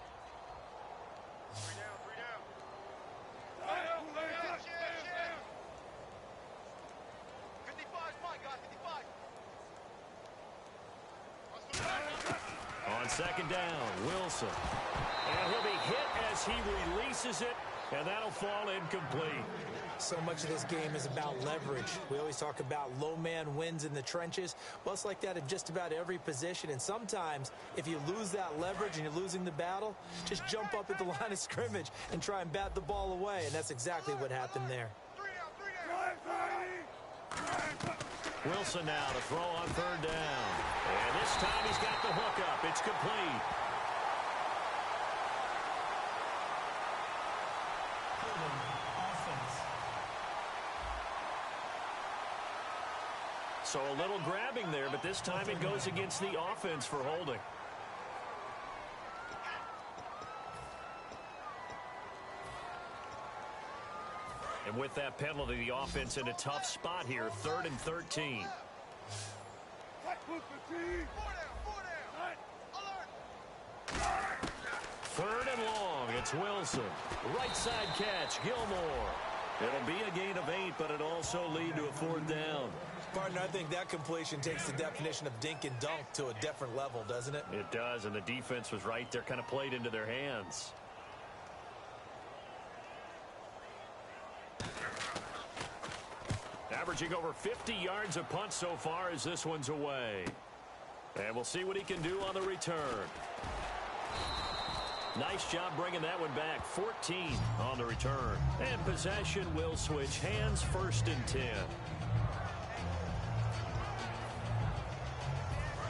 On 2nd down, Wilson. And he'll be hit as he releases it, and that'll fall incomplete. So much of this game is about leverage. We always talk about low man wins in the trenches. Well, it's like that in just about every position. And sometimes, if you lose that leverage and you're losing the battle, just jump up at the line of scrimmage and try and bat the ball away. And that's exactly what happened there. Wilson now to throw on 3rd down. And this time he's got the hook up. It's complete. So a little grabbing there, but this time it goes against the offense for holding. And with that penalty, the offense in a tough spot here, 3rd and 13. 3rd and long, it's Wilson. Right side catch, Gilmore. It'll be a gain of 8, but it'll also lead to a 4th down. Partner, I think that completion takes the definition of dink and dunk to a different level, doesn't it? It does, and the defense was right there, kind of played into their hands. Averaging over 50 yards a punt so far as this one's away. And we'll see what he can do on the return. Nice job bringing that one back. 14 on the return. And possession will switch hands, 1st and 10.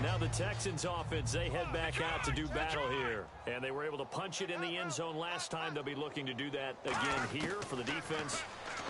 Now the Texans offense, they head back out to do battle here. And they were able to punch it in the end zone last time. They'll be looking to do that again here for the defense.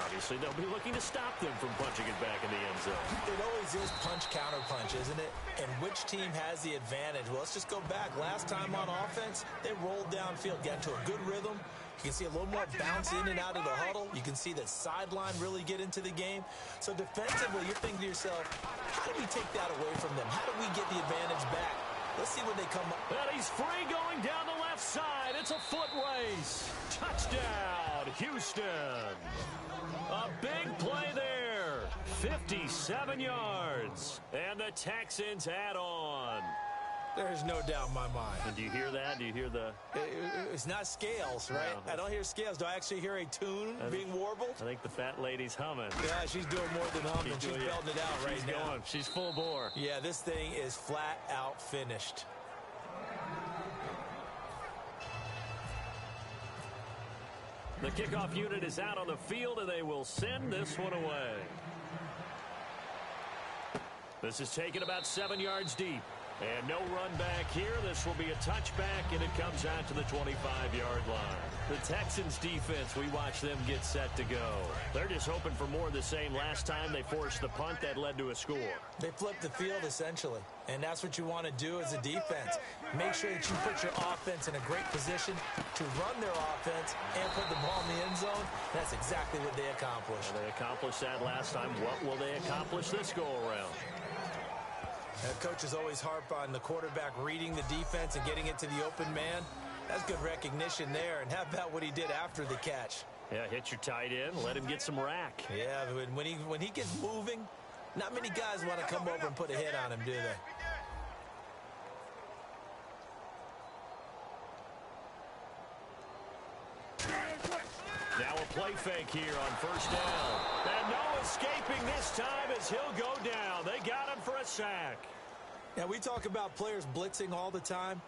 Obviously, they'll be looking to stop them from punching it back in the end zone. It always is punch-counter-punch, isn't it? And which team has the advantage? Well, let's just go back. Last time on offense, they rolled downfield, got into a good rhythm. You can see a little more bounce in and out of the huddle. You can see that sideline really get into the game. So defensively, you're thinking to yourself, how do we take that away from them? How do we get the advantage back? Let's see when they come up. And he's free going down the left side. It's a foot race. Touchdown, Houston. A big play there. 57 yards. And the Texans add on. There's no doubt in my mind. And do you hear that? Do you hear the... It's not scales, right? No. I don't hear scales. Do I actually hear a tune being warbled? I think the fat lady's humming. Yeah, she's doing more than humming. She's belting it out right now. Going. She's full bore. Yeah, this thing is flat out finished. The kickoff unit is out on the field, and they will send this one away. This is taken about 7 yards deep. And no run back here. This will be a touchback, and it comes out to the 25-yard line. The Texans defense, we watch them get set to go. They're just hoping for more of the same. Last time they forced the punt that led to a score. They flipped the field, essentially. And that's what you want to do as a defense. Make sure that you put your offense in a great position to run their offense and put the ball in the end zone. That's exactly what they accomplished. Well, they accomplished that last time. What will they accomplish this go-around? Coaches always harp on the quarterback reading the defense and getting it to the open man. That's good recognition there. And how about what he did after the catch? Yeah, hit your tight end, let him get some rack. Yeah, when he gets moving, not many guys want to come over and put a hit on him, do they? Now a play fake here on first down. And no escaping this time as he'll go down. They got him for a sack. Yeah, we talk about players blitzing all the time.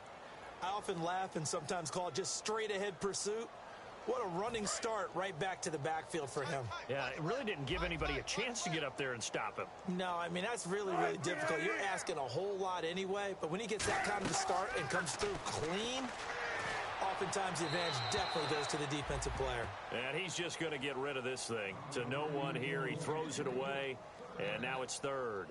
I often laugh and sometimes call it just straight ahead pursuit. What a running start right back to the backfield for him. Yeah, it really didn't give anybody a chance to get up there and stop him. No, I mean, that's really, really difficult. You're asking a whole lot anyway, but when he gets that kind of a start and comes through clean, oftentimes the advantage definitely goes to the defensive player. And he's just going to get rid of this thing. To no one here, he throws it away, and now it's third.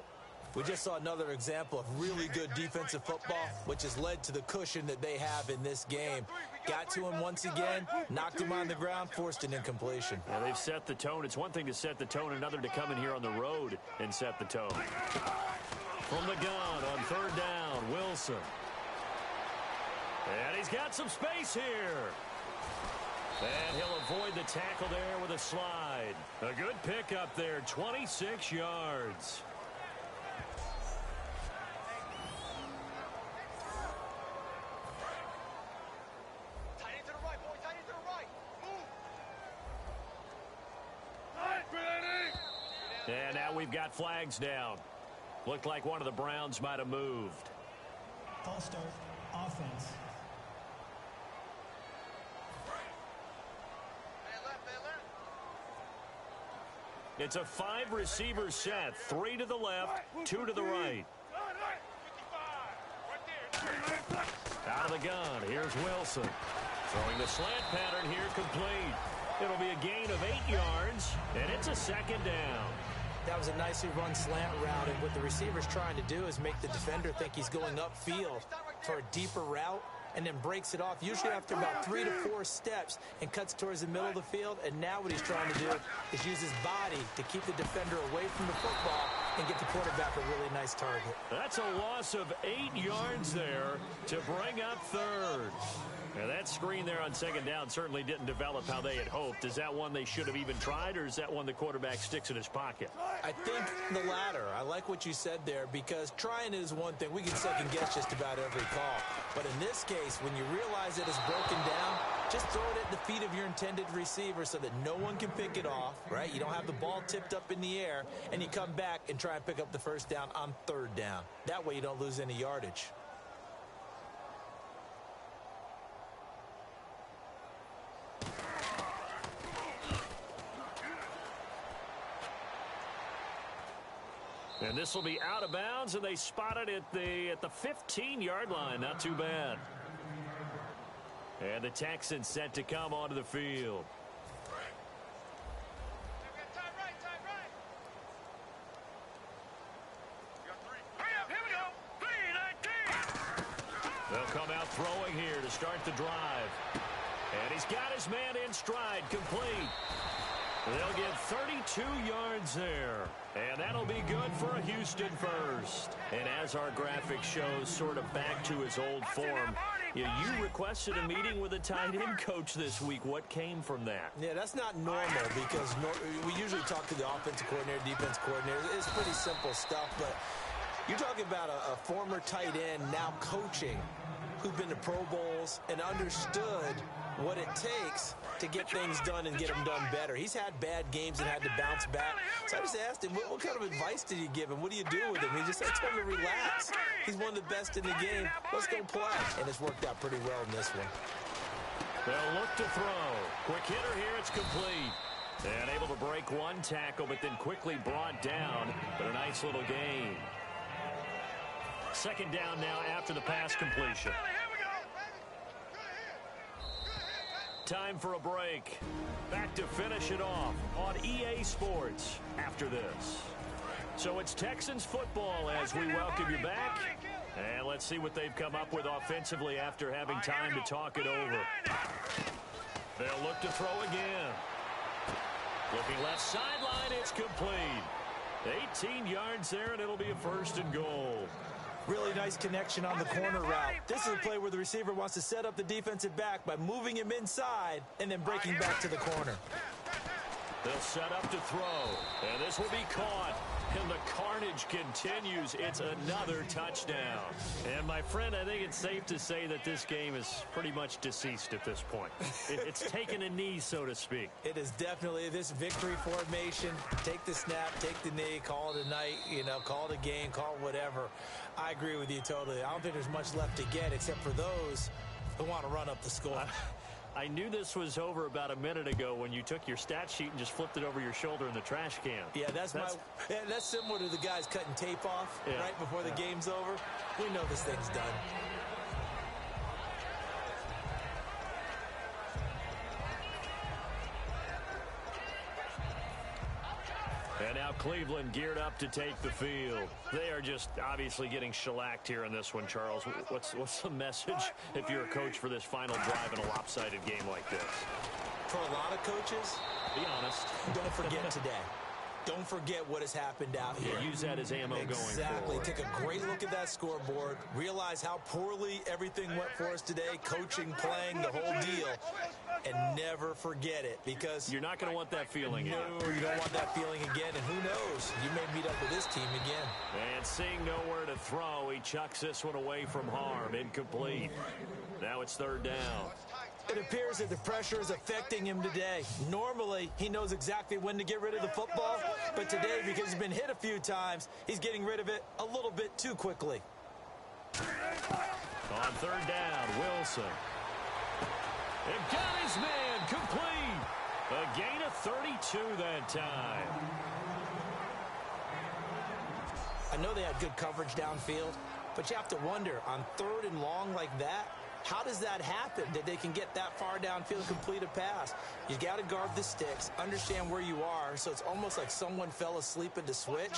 We just saw another example of really good defensive football, which has led to the cushion that they have in this game. Got to him once again, knocked him on the ground, forced an incompletion. Yeah, they've set the tone. It's one thing to set the tone, another to come in here on the road and set the tone. From the gun on third down, Wilson. And he's got some space here. And he'll avoid the tackle there with a slide. A good pickup there, 26 yards. And now we've got flags down. Looked like one of the Browns might have moved. False start, offense. It's a 5-receiver set. 3 to the left, 2 to the right. Out of the gun, here's Wilson. Throwing the slant pattern here complete. It'll be a gain of 8 yards, and it's a second down. That was a nicely run slant route, and what the receiver's trying to do is make the defender think he's going upfield for a deeper route, and then breaks it off, usually after about 3 to 4 steps, and cuts towards the middle of the field. And now what he's trying to do is use his body to keep the defender away from the football and get the quarterback a really nice target. That's a loss of 8 yards there to bring up third. Now that screen there on second down certainly didn't develop how they had hoped. Is that one they should have even tried, or is that one the quarterback sticks in his pocket? I think the latter. I like what you said there, because trying is one thing. We can second guess just about every call. But in this case, when you realize that it's broken down, just throw it at the feet of your intended receiver so that no one can pick it off, right? You don't have the ball tipped up in the air, and you come back and try and pick up the first down on third down. That way you don't lose any yardage. And this will be out of bounds, and they spot it at the 15-yard line. Not too bad. And the Texans set to come onto the field. They'll come out throwing here to start the drive. And he's got his man in stride, complete. They'll get 32 yards there. And that'll be good for a Houston first. And as our graphic shows, sort of back to his old form, you requested a meeting with a tight end coach this week. What came from that? Yeah, that's not normal because we usually talk to the offensive coordinator, defense coordinator. It's pretty simple stuff, but you're talking about a former tight end now coaching who've been to Pro Bowls and understood what it takes to get things done and get them done better. He's had bad games and had to bounce back. So I just asked him, what kind of advice did you give him? What do you do with him? He just said, I told him to relax. He's one of the best in the game. Let's go play. And it's worked out pretty well in this one. They'll look to throw. Quick hitter here, it's complete. And able to break one tackle, but then quickly brought down. But a nice little gain. Second down now after the pass completion. Time for a break. Back to finish it off on EA Sports after this. So it's Texans football as we welcome you back. And let's see what they've come up with offensively after having time to talk it over. They'll look to throw again. Looking left sideline, it's complete. 18 yards there, and it'll be a first and goal. Really nice connection on the corner route. This is a play where the receiver wants to set up the defensive back by moving him inside and then breaking back to the corner. They'll set up to throw, and this will be caught. And the carnage continues. It's another touchdown. And, my friend, I think it's safe to say that this game is pretty much deceased at this point. It's taken a knee, so to speak. It is definitely this victory formation. Take the snap, take the knee, call it a night, call it a game, call it whatever. I agree with you totally. I don't think there's much left to get except for those who want to run up the score. I knew this was over about a minute ago when you took your stat sheet and just flipped it over your shoulder in the trash can. Yeah, that's similar to the guys cutting tape off right before the game's over. We know this thing's done. And now Cleveland geared up to take the field. They are just obviously getting shellacked here in this one, Charles. What's the message if you're a coach for this final drive in a lopsided game like this? For a lot of coaches, be honest. Don't forget today. Don't forget what has happened out here. Yeah, use that as ammo going forward. Exactly. Take a great look at that scoreboard. Realize how poorly everything went for us today. Coaching, playing, the whole deal. And never forget it, because you're not going to want that feeling again. No, you don't want that feeling again. And who knows? You may meet up with this team again. And seeing nowhere to throw, he chucks this one away from harm. Incomplete. Now it's third down. It appears that the pressure is affecting him today. Normally, he knows exactly when to get rid of the football, but today, because he's been hit a few times, he's getting rid of it a little bit too quickly. On third down, Wilson. They've got his man complete. A gain of 32 that time. I know they had good coverage downfield, but you have to wonder, on third and long like that, how does that happen, that they can get that far downfield and complete a pass? You got to guard the sticks, understand where you are, so it's almost like someone fell asleep at the switch,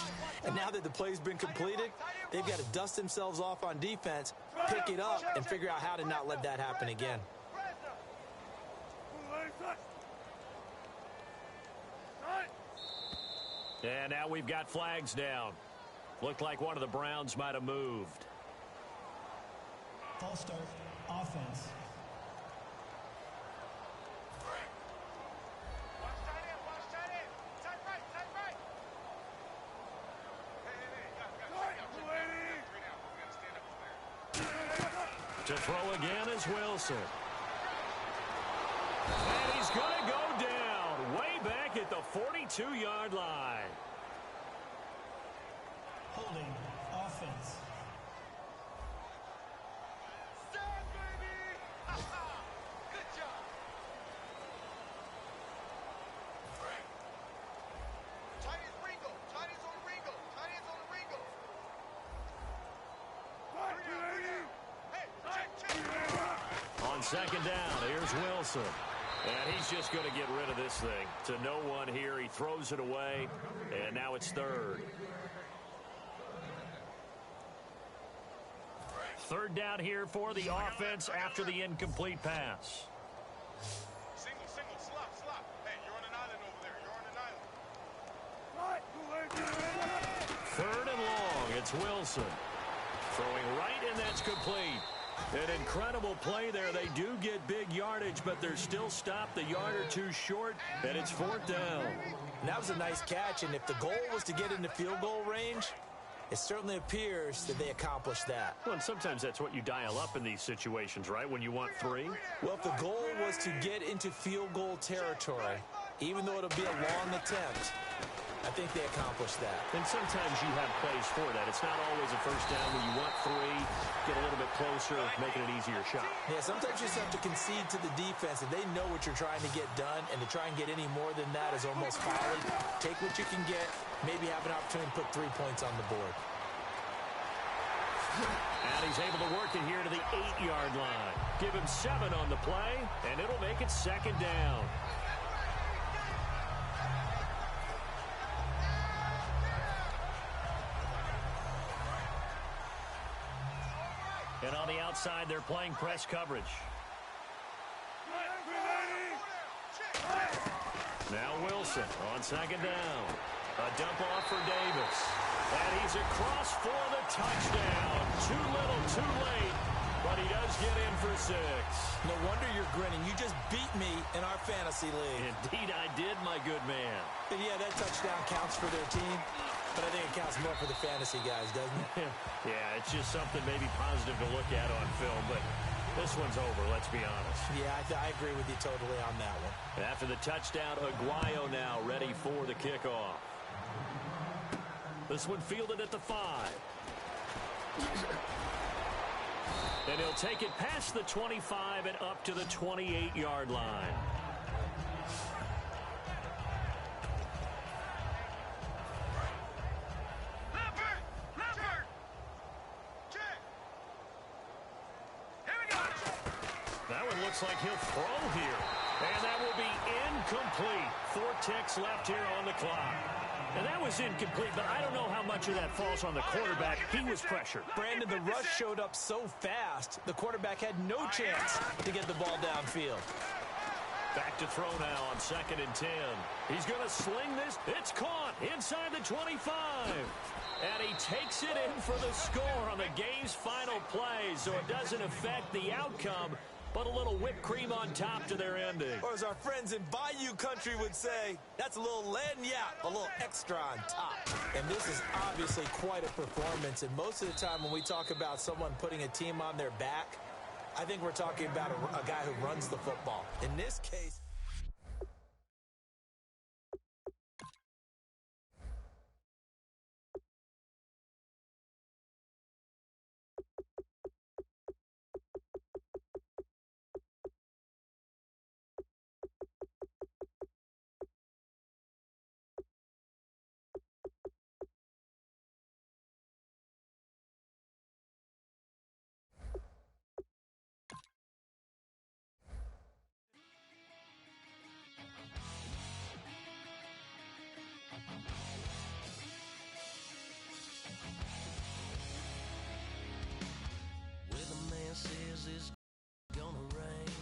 and now that the play's been completed, they've got to dust themselves off on defense, pick it up, and figure out how to not let that happen again. And now we've got flags down. Looked like one of the Browns might have moved. False start, offense. To throw again is Wilson. And he's going to go down way back at the 42-yard line. Holding, offense. Second down, here's Wilson. And he's just going to get rid of this thing. To no one here, he throws it away, and now it's third. Third down here for the offense after the incomplete pass. Single, slop. Hey, you're on an island over there. You're on it's Wilson. Throwing right, and that's complete. An incredible play there. They do get big yardage, but they're still stopped a yard or two short, and it's 4th down. And that was a nice catch, and if the goal was to get into field goal range, it certainly appears that they accomplished that. Well, and sometimes that's what you dial up in these situations, right, when you want 3? Well, if the goal was to get into field goal territory, even though it'll be a long attempt, I think they accomplished that. And sometimes you have plays for that. It's not always a first down when you want 3, get a little bit closer, making an easier shot. Yeah, sometimes you just have to concede to the defense, and they know what you're trying to get done, and to try and get any more than that is almost folly. Take what you can get, maybe have an opportunity to put 3 points on the board. And he's able to work it here to the 8-yard line. Give him 7 on the play, and it'll make it 2nd down. And on the outside, they're playing press coverage. Now Wilson on 2nd down. A dump off for Davis. And he's across for the touchdown. Too little, too late. But he does get in for 6. No wonder you're grinning. You just beat me in our fantasy league. Indeed I did, my good man. And yeah, that touchdown counts for their team. But I think it counts more for the fantasy guys, doesn't it? Yeah, it's just something maybe positive to look at on film, but this one's over, let's be honest. Yeah, I agree with you totally on that one. After the touchdown, Aguayo now ready for the kickoff. This one fielded at the 5. And he'll take it past the 25 and up to the 28-yard line. Looks like he'll throw here. And that will be incomplete. 4 ticks left here on the clock. And that was incomplete, but I don't know how much of that falls on the quarterback. He was pressured. Brandon, the rush showed up so fast, the quarterback had no chance to get the ball downfield. Back to throw now on 2nd and 10. He's going to sling this. It's caught inside the 25. And he takes it in for the score on the game's final play, so it doesn't affect the outcome, but a little whipped cream on top to their ending. Or as our friends in Bayou Country would say, that's a little lagniappe, a little extra on top. And this is obviously quite a performance. And most of the time when we talk about someone putting a team on their back, I think we're talking about a guy who runs the football. In this case, says it's gonna rain.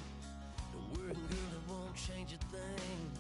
Don't worry, girl, it won't change a thing.